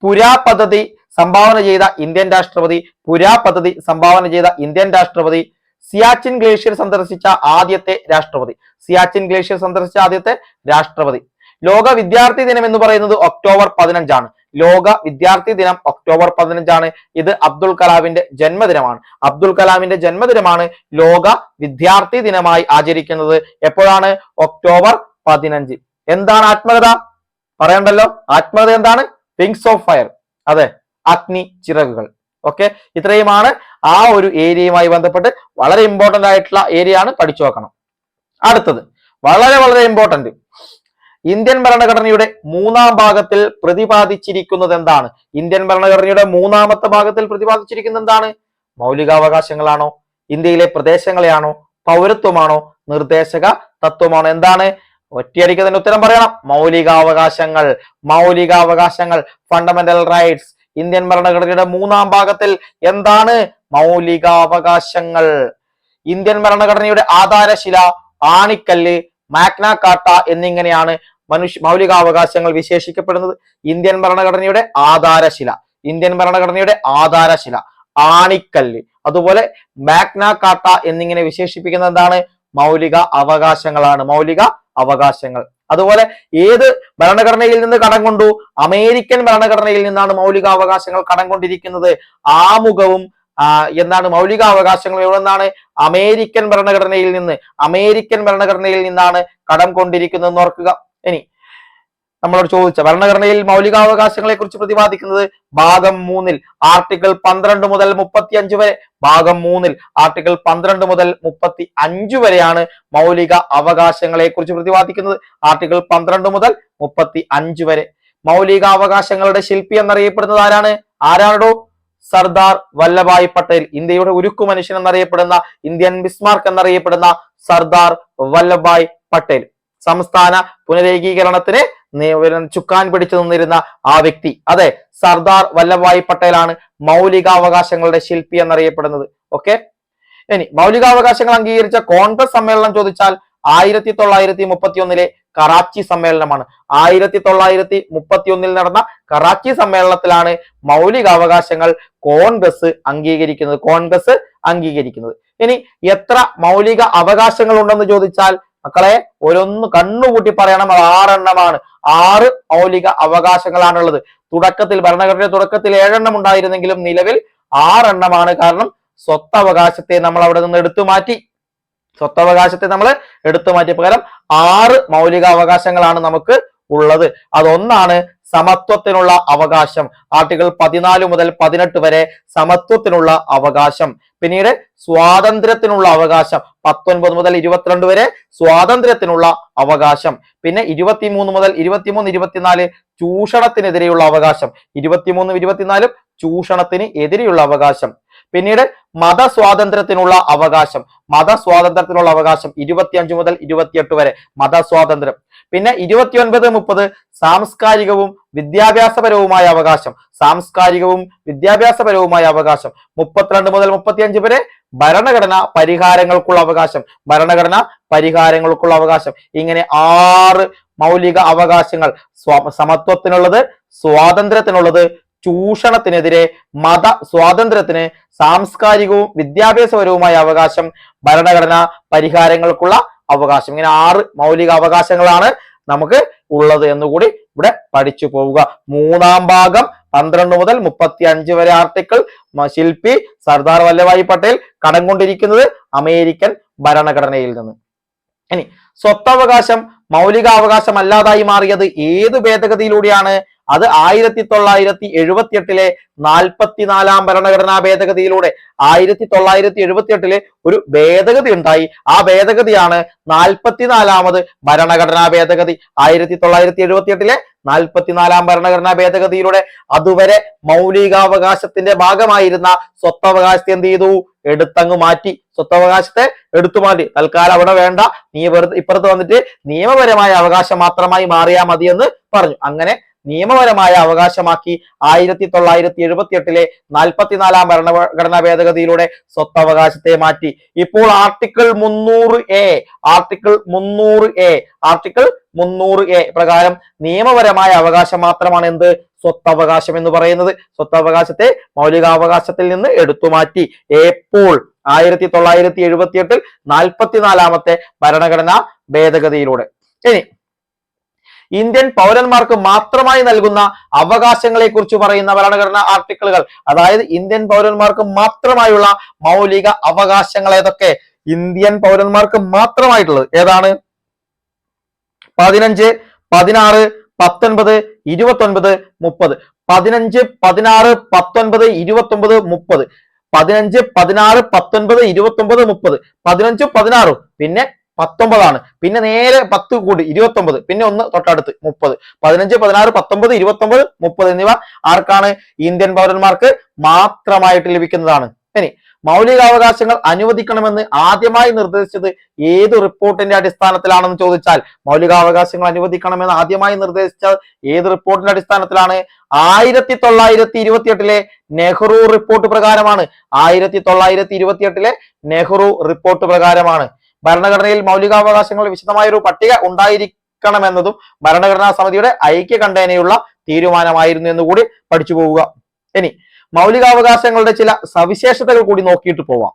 പുരാ പദ്ധതി സംഭാവന ചെയ്ത ഇന്ത്യൻ രാഷ്ട്രപതി. പുരാ പദ്ധതി സംഭാവന ചെയ്ത ഇന്ത്യൻ രാഷ്ട്രപതി. സിയാച്ചിൻ ഗ്ലേഷ്യർ സന്ദർശിച്ച ആദ്യത്തെ രാഷ്ട്രപതി. സിയാച്ചിൻ ഗ്ലേഷ്യർ സന്ദർശിച്ച ആദ്യത്തെ രാഷ്ട്രപതി. ലോക വിദ്യാർത്ഥി ദിനം എന്ന് പറയുന്നത് ഒക്ടോബർ 15 ആണ്. ലോക വിദ്യാർത്ഥി ദിനം ഒക്ടോബർ 15 ആണ്. ഇത് അബ്ദുൽ കലാമിന്റെ ജന്മദിനമാണ്. അബ്ദുൽ കലാമിന്റെ ജന്മദിനമാണ് ലോക വിദ്യാർത്ഥി ദിനമായി ആചരിക്കുന്നത്. എപ്പോഴാണ്? ഒക്ടോബർ 15. എന്താണ് ആത്മകഥ? പറയണ്ടല്ലോ. ആത്മകഥ എന്താണ്? Wings of fire. അതെ, അഗ്നി ചിറകുകൾ. ഓക്കെ, ഇത്രയുമാണ് ആ ഒരു ഏരിയയുമായി ബന്ധപ്പെട്ട് വളരെ ഇമ്പോർട്ടന്റ് ആയിട്ടുള്ള ഏരിയ ആണ്, പഠിച്ചു വെക്കണം. അടുത്തത് വളരെ വളരെ ഇമ്പോർട്ടന്റ്, ഇന്ത്യൻ ഭരണഘടനയുടെ 3ാം ഭാഗത്തിൽ പ്രതിപാദിച്ചിരിക്കുന്നത് എന്താണ്? ഇന്ത്യൻ ഭരണഘടനയുടെ 3ാമത്തെ ഭാഗത്തിൽ പ്രതിപാദിച്ചിരിക്കുന്നത് എന്താണ്? മൗലികാവകാശങ്ങളാണോ? ഇന്ത്യയിലെ പ്രദേശങ്ങളെയാണോ? പൗരത്വമാണോ? നിർദ്ദേശക തത്വമാണോ? എന്താണ്? ഒറ്റയടിക്ക് തന്നെ ഉത്തരം പറയണം. മൗലികാവകാശങ്ങൾ. മൗലികാവകാശങ്ങൾ, ഫണ്ടമെന്റൽ റൈറ്റ്സ്. ഇന്ത്യൻ ഭരണഘടനയുടെ 3ാം ഭാഗത്തിൽ എന്താണ്? മൗലികാവകാശങ്ങൾ. ഇന്ത്യൻ ഭരണഘടനയുടെ ആധാരശില, ആണിക്കല്ല്, മാഗ്ന കാർട്ട എന്നിങ്ങനെയാണ് മൗലികാവകാശങ്ങൾ വിശേഷിക്കപ്പെടുന്നത്. ഇന്ത്യൻ ഭരണഘടനയുടെ ആധാരശില, ഇന്ത്യൻ ഭരണഘടനയുടെ ആധാരശില, ആണിക്കല്ല്, അതുപോലെ മാഗ്ന കാർട്ട എന്നിങ്ങനെ വിശേഷിപ്പിക്കുന്നത് എന്താണ്? മൗലിക അവകാശങ്ങളാണ്. മൗലിക അവകാശങ്ങൾ. അതുപോലെ ഏത് ഭരണഘടനയിൽ നിന്ന് കടം കൊണ്ടു? അമേരിക്കൻ ഭരണഘടനയിൽ നിന്നാണ് മൗലികാവകാശങ്ങൾ കടം കൊണ്ടിരിക്കുന്നത്. ആമുഖവും എന്താണ്? മൗലികാവകാശങ്ങൾ എവിടെ നിന്നാണ്? അമേരിക്കൻ ഭരണഘടനയിൽ നിന്ന്. അമേരിക്കൻ ഭരണഘടനയിൽ നിന്നാണ് കടം കൊണ്ടിരിക്കുന്നത് ഓർക്കുക. ഇനി നമ്മളോട് ചോദിച്ച ഭരണഘടനയിൽ മൗലികാവകാശങ്ങളെ കുറിച്ച് പ്രതിപാദിക്കുന്നത് ഭാഗം 3 ആർട്ടിക്കിൾ 12 മുതൽ 35 വരെ. ഭാഗം 3 ആർട്ടിക്കിൾ 12 മുതൽ 35 വരെയാണ് മൗലിക അവകാശങ്ങളെ കുറിച്ച് പ്രതിപാദിക്കുന്നത്. ആർട്ടിക്കിൾ 12 മുതൽ 35 വരെ. മൗലികാവകാശങ്ങളുടെ ശില്പി എന്നറിയപ്പെടുന്നത് ആരാണ്? ആരാണോ? സർദാർ വല്ലഭായ് പട്ടേൽ. ഇന്ത്യയുടെ ഉരുക്കു മനുഷ്യൻ എന്നറിയപ്പെടുന്ന, ഇന്ത്യൻ ബിസ്മാർക്ക് എന്നറിയപ്പെടുന്ന സർദാർ വല്ലഭായ് പട്ടേൽ. സംസ്ഥാന പുനരേകീകരണത്തിന് ചുക്കാൻ പിടിച്ചു നിന്നിരുന്ന ആ വ്യക്തി. അതെ, സർദാർ വല്ലഭായ് പട്ടേലാണ് മൗലികാവകാശങ്ങളുടെ ശില്പി എന്നറിയപ്പെടുന്നത്. ഓക്കെ, ഇനി മൗലികാവകാശങ്ങൾ അംഗീകരിച്ച കോൺഗ്രസ് സമ്മേളനം ചോദിച്ചാൽ 1931 കറാച്ചി സമ്മേളനമാണ്. 1931 നടന്ന കറാച്ചി സമ്മേളനത്തിലാണ് മൗലികാവകാശങ്ങൾ കോൺഗ്രസ് അംഗീകരിക്കുന്നത്. കോൺഗ്രസ് അംഗീകരിക്കുന്നത്. ഇനി എത്ര മൗലിക അവകാശങ്ങൾ ഉണ്ടെന്ന് ചോദിച്ചാൽ മക്കളെ കണ്ണുകൂട്ടി പറയണം. അത് 6 എണ്ണമാണ്. 6 മൗലിക അവകാശങ്ങളാണുള്ളത്. ഭരണഘടനയുടെ തുടക്കത്തിൽ 7 എണ്ണം ഉണ്ടായിരുന്നെങ്കിലും നിലവിൽ 6 എണ്ണമാണ്. കാരണം സ്വത്തവകാശത്തെ നമ്മൾ അവിടെ നിന്ന് എടുത്തു മാറ്റി. പകരം 6 മൗലിക അവകാശങ്ങളാണ് നമുക്ക് ഉള്ളത്. അതൊന്നാണ് സമത്വത്തിനുള്ള അവകാശം. ആർട്ടിക്കിൾ 14 മുതൽ 18 വരെ സമത്വത്തിനുള്ള അവകാശം. പിന്നീട് സ്വാതന്ത്ര്യത്തിനുള്ള അവകാശം 19 മുതൽ 22 വരെ സ്വാതന്ത്ര്യത്തിനുള്ള അവകാശം. പിന്നെ 23 മുതൽ 24 ചൂഷണത്തിനെതിരെയുള്ള അവകാശം. 23 24 ചൂഷണത്തിന് എതിരെയുള്ള അവകാശം. പിന്നീട് മതസ്വാതന്ത്ര്യത്തിനുള്ള അവകാശം. 25 മുതൽ 28 വരെ മതസ്വാതന്ത്ര്യം. പിന്നെ 29 30 സാംസ്കാരികവും വിദ്യാഭ്യാസപരവുമായ അവകാശം. 32 മുതൽ 35 വരെ ഭരണഘടനാ പരിഹാരങ്ങൾക്കുള്ള അവകാശം. ഇങ്ങനെ 6 മൗലിക അവകാശങ്ങൾ. സമത്വത്തിനുള്ളത്, സ്വാതന്ത്ര്യത്തിനുള്ളത്, ചൂഷണത്തിനെതിരെ, മത സ്വാതന്ത്ര്യത്തിന്, സാംസ്കാരികവും വിദ്യാഭ്യാസപരവുമായ അവകാശം, ഭരണഘടനാ പരിഹാരങ്ങൾക്കുള്ള അവകാശം. ഇങ്ങനെ 6 മൗലിക അവകാശങ്ങളാണ് നമുക്ക് ഉള്ളത് എന്നുകൂടി ഇവിടെ പഠിച്ചു പോവുക. 3-ാം ഭാഗം 12 മുതൽ 35 വരെ ആർട്ടിക്കിൾ ശില്പി സർദാർ വല്ലഭായി പട്ടേൽ കടം കൊണ്ടിരിക്കുന്നത് അമേരിക്കൻ ഭരണഘടനയിൽ നിന്ന്. ഇനി സ്വത്തവകാശം മൗലികാവകാശം അല്ലാതായി മാറിയത് ഏത് ഭേദഗതിയിലൂടെയാണ്? അത് 1978 44-ാം ഭരണഘടനാ ഭേദഗതിയിലൂടെ. 1978 ഒരു ഭേദഗതി ഉണ്ടായി. ആ ഭേദഗതിയാണ് 44-ാമത് ഭരണഘടനാ ഭേദഗതി. 1978 44-ാം ഭരണഘടനാ ഭേദഗതിയിലൂടെ അതുവരെ മൗലികാവകാശത്തിന്റെ ഭാഗമായിരുന്ന സ്വത്തവകാശത്തെ എന്ത് ചെയ്തു? എടുത്തങ്ങ് മാറ്റി. സ്വത്തവകാശത്തെ എടുത്തു മാറ്റി. തൽക്കാലം അവിടെ വേണ്ട, നീ ഇപ്പുറത്ത് വന്നിട്ട് നിയമപരമായ അവകാശം മാത്രമായി മാറിയാൽ മതി എന്ന് പറഞ്ഞു. അങ്ങനെ നിയമപരമായ അവകാശമാക്കി 1978 44-ാം ഭരണഘടനാ ഭേദഗതിയിലൂടെ സ്വത്തവകാശത്തെ മാറ്റി. ഇപ്പോൾ ആർട്ടിക്കിൾ 300A പ്രകാരം നിയമപരമായ അവകാശം മാത്രമാണ് എന്ത്? സ്വത്തവകാശം എന്ന് പറയുന്നത്. സ്വത്തവകാശത്തെ മൗലികാവകാശത്തിൽ നിന്ന് എടുത്തു മാറ്റി. എപ്പോൾ? 1978 44-ാമത്തെ ഭരണഘടനാ ഭേദഗതിയിലൂടെ. ഇനി ഇന്ത്യൻ പൗരന്മാർക്ക് മാത്രമായി നൽകുന്ന അവകാശങ്ങളെ കുറിച്ച് പറയുന്ന ഭരണഘടനാ ആർട്ടിക്കിളുകൾ, അതായത് ഇന്ത്യൻ പൗരന്മാർക്ക് മാത്രമായുള്ള മൗലിക അവകാശങ്ങൾ ഏതൊക്കെ? ഇന്ത്യൻ പൗരന്മാർക്ക് മാത്രമായിട്ടുള്ളത് ഏതാണ്? 15, 16, 19, 29, 30. 15, 16, 19, 29, 30. 15, 16, 19, 29, 30. 15, 16 പിന്നെ 19 പിന്നെ നേരെ 10 കൂടി 29, പിന്നെ ഒന്ന് തൊട്ടടുത്ത് 30. 15, 16, 19, 29, 30 എന്നിവ ആർക്കാണ്? ഇന്ത്യൻ പൗരന്മാർക്ക് മാത്രമായിട്ട് ലഭിക്കുന്നതാണ്. ഇനി മൗലികാവകാശങ്ങൾ അനുവദിക്കണമെന്ന് ആദ്യമായി നിർദ്ദേശിച്ചത് ഏത് റിപ്പോർട്ടിന്റെ അടിസ്ഥാനത്തിലാണെന്ന് ചോദിച്ചാൽ, മൗലികാവകാശങ്ങൾ അനുവദിക്കണമെന്ന് ആദ്യമായി നിർദ്ദേശിച്ച ഏത് റിപ്പോർട്ടിന്റെ അടിസ്ഥാനത്തിലാണ്? 1928 നെഹ്റു റിപ്പോർട്ട് പ്രകാരമാണ്. 1928 നെഹ്റു റിപ്പോർട്ട് പ്രകാരമാണ്. ഭരണഘടനയിൽ മൗലികാവകാശങ്ങൾ വിശദമായ ഒരു പട്ടിക ഉണ്ടായിരിക്കണമെന്നതും ഭരണഘടനാ സമിതിയുടെ ഐക്യകണ്ഠേനയുള്ള തീരുമാനമായിരുന്നു എന്നുകൂടി പഠിച്ചു പോവുക. ഇനി മൗലികാവകാശങ്ങളുടെ ചില സവിശേഷതകൾ കൂടി നോക്കിയിട്ട് പോവാം.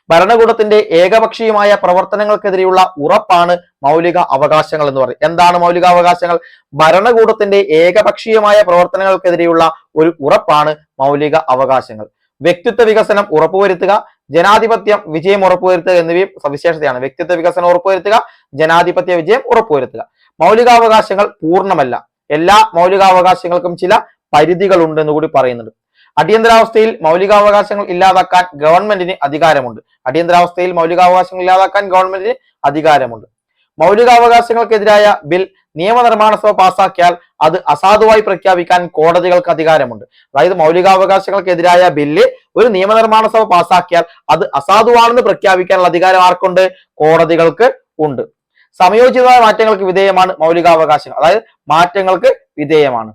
ഭരണകൂടത്തിന്റെ ഏകപക്ഷീയമായ പ്രവർത്തനങ്ങൾക്കെതിരെയുള്ള ഉറപ്പാണ് മൗലിക അവകാശങ്ങൾ എന്ന് പറയും. എന്താണ് മൗലികാവകാശങ്ങൾ? ഭരണകൂടത്തിന്റെ ഏകപക്ഷീയമായ പ്രവർത്തനങ്ങൾക്കെതിരെയുള്ള ഒരു ഉറപ്പാണ് മൗലിക അവകാശങ്ങൾ. വ്യക്തിത്വ വികസനം ഉറപ്പുവരുത്തുക, ജനാധിപത്യം വിജയം ഉറപ്പുവരുത്തുക എന്നിവയും സവിശേഷതയാണ്. വ്യക്തിത്വ വികസനം ഉറപ്പുവരുത്തുക, ജനാധിപത്യ വിജയം ഉറപ്പുവരുത്തുക. മൗലികാവകാശങ്ങൾ പൂർണ്ണമല്ല. എല്ലാ മൗലികാവകാശങ്ങൾക്കും ചില പരിധികൾ ഉണ്ട് എന്ന് കൂടി പറയുന്നുണ്ട്. അടിയന്തരാവസ്ഥയിൽ മൗലികാവകാശങ്ങൾ ഇല്ലാതാക്കാൻ ഗവൺമെന്റിന് അധികാരമുണ്ട്. അടിയന്തരാവസ്ഥയിൽ മൗലികാവകാശങ്ങൾ ഇല്ലാതാക്കാൻ ഗവൺമെന്റിന് അധികാരമുണ്ട്. മൗലികാവകാശങ്ങൾക്കെതിരായ ബിൽ നിയമനിർമ്മാണ സഭ പാസാക്കിയാൽ അത് അസാധുവായി പ്രഖ്യാപിക്കാൻ കോടതികൾക്ക് അധികാരമുണ്ട്. അതായത് മൗലികാവകാശങ്ങൾക്കെതിരായ ബില്ല് ഒരു നിയമനിർമ്മാണ സഭ പാസാക്കിയാൽ അത് അസാധുവാണെന്ന് പ്രഖ്യാപിക്കാനുള്ള അധികാരം ആർക്കുണ്ട്? കോടതികൾക്ക് ഉണ്ട്. സമയോചിതമായ മാറ്റങ്ങൾക്ക് വിധേയമാണ് മൗലികാവകാശങ്ങൾ. അതായത് മാറ്റങ്ങൾക്ക് വിധേയമാണ്.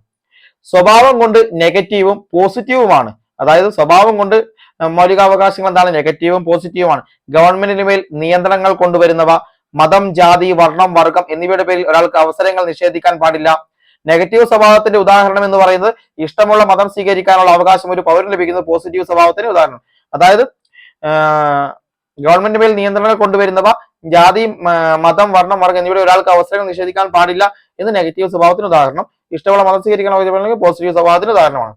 സ്വഭാവം കൊണ്ട് നെഗറ്റീവും പോസിറ്റീവുമാണ്. അതായത് സ്വഭാവം കൊണ്ട് മൗലികാവകാശങ്ങൾ എന്താണ്? നെഗറ്റീവും പോസിറ്റീവുമാണ്. ഗവൺമെന്റിന് മേൽ നിയന്ത്രണങ്ങൾ കൊണ്ടുവരുന്നവ, മതം, ജാതി, വർണ്ണം, വർഗം എന്നിവയുടെ പേരിൽ ഒരാൾക്ക് അവസരങ്ങൾ നിഷേധിക്കാൻ പാടില്ല. നെഗറ്റീവ് സ്വഭാവത്തിന്റെ ഉദാഹരണം എന്ന് പറയുന്നത് ഇഷ്ടമുള്ള മതം സ്വീകരിക്കാനുള്ള അവകാശം ഒരു പൗരന് ലഭിക്കുന്നത് പോസിറ്റീവ് സ്വഭാവത്തിന് ഉദാഹരണം. അതായത് ഗവൺമെന്റ് മേൽ നിയന്ത്രണങ്ങൾ കൊണ്ടുവരുന്നവ, ജാതി, മതം, വർണ്ണം, വർഗം എന്നിവയുടെ ഒരാൾക്ക് അവസരങ്ങൾ നിഷേധിക്കാൻ പാടില്ല എന്ന് നെഗറ്റീവ് സ്വഭാവത്തിന് ഉദാഹരണം. ഇഷ്ടമുള്ള മതം സ്വീകരിക്കണമെങ്കിൽ പോസിറ്റീവ് സ്വഭാവത്തിന് ഉദാഹരണമാണ്.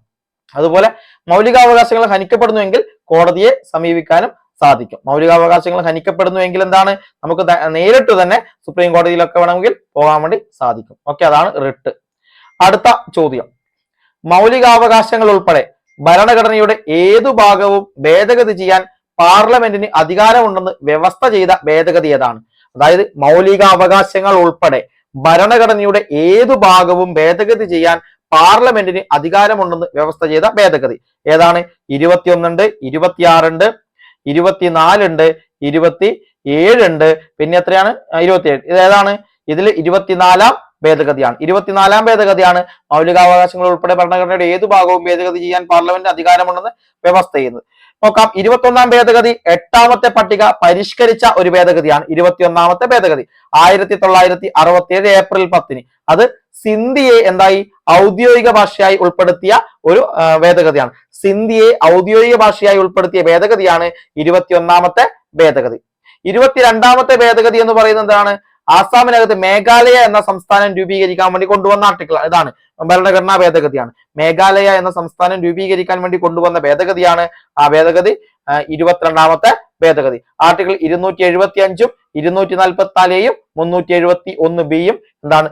അതുപോലെ മൗലികാവകാശങ്ങൾ ഹനിക്കപ്പെടുന്നുവെങ്കിൽ കോടതിയെ സമീപിക്കാനും സാധിക്കും. മൗലികാവകാശങ്ങൾ ഹനിക്കപ്പെടുന്നുവെങ്കിൽ എന്താണ്, നമുക്ക് നേരിട്ട് തന്നെ സുപ്രീം കോടതിയിലൊക്കെ വേണമെങ്കിൽ പോകാൻ വേണ്ടി സാധിക്കും. ഓക്കെ, അതാണ് റിട്ട്. അടുത്ത ചോദ്യം, മൗലികാവകാശങ്ങൾ ഉൾപ്പെടെ ഭരണഘടനയുടെ ഏതു ഭാഗവും ഭേദഗതി ചെയ്യാൻ പാർലമെന്റിന് അധികാരമുണ്ടെന്ന് വ്യവസ്ഥ ചെയ്ത ഭേദഗതി ഏതാണ്? അതായത് മൗലികാവകാശങ്ങൾ ഉൾപ്പെടെ ഭരണഘടനയുടെ ഏതു ഭാഗവും ഭേദഗതി ചെയ്യാൻ പാർലമെന്റിന് അധികാരമുണ്ടെന്ന് വ്യവസ്ഥ ചെയ്ത ഭേദഗതി ഏതാണ്? 21 ഉണ്ട്, 26 ഉണ്ട്, 24 ഉണ്ട്, 27 ഉണ്ട്, പിന്നെ എത്രയാണ്? 27. ഇത് ഏതാണ്? ഇതിൽ 24ാം ഭേദഗതിയാണ്. 24ാം ഭേദഗതിയാണ് മൗലികാവകാശങ്ങൾ ഉൾപ്പെടെ ഭരണഘടനയുടെ ഏതു ഭാഗവും ഭേദഗതി ചെയ്യാൻ പാർലമെന്റിന് അധികാരമുണ്ടെന്ന് വ്യവസ്ഥ ചെയ്യുന്നത്. നോക്കാം, 21ാം ഭേദഗതി 8ാമത്തെ പട്ടിക പരിഷ്കരിച്ച ഒരു ഭേദഗതിയാണ്. 21ാമത്തെ ഭേദഗതി 1967 ഏപ്രിൽ 10-ന് അത് സിന്ധിയെ എന്തായി ഔദ്യോഗിക ഭാഷയായി ഉൾപ്പെടുത്തിയ ഒരു ഭേദഗതിയാണ്. സിന്ധിയെ ഔദ്യോഗിക ഭാഷയായി ഉൾപ്പെടുത്തിയ ഭേദഗതിയാണ് 21ാമത്തെ ഭേദഗതി. 22ാമത്തെ ഭേദഗതി എന്ന് പറയുന്നത് എന്താണ്? ആസാമിനകത്ത് മേഘാലയ എന്ന സംസ്ഥാനം രൂപീകരിക്കാൻ വേണ്ടി കൊണ്ടുവന്ന ആർട്ടിക്കിൾ ഇതാണ്, ഭരണഘടനാ ഭേദഗതിയാണ്. മേഘാലയ എന്ന സംസ്ഥാനം രൂപീകരിക്കാൻ വേണ്ടി കൊണ്ടുവന്ന ഭേദഗതിയാണ് ആ ഭേദഗതി 22ാമത്തെ ഭേദഗതി. ആർട്ടിക്കിൾ 275-ഉം 244-യും 371-ബിയും എന്താണ്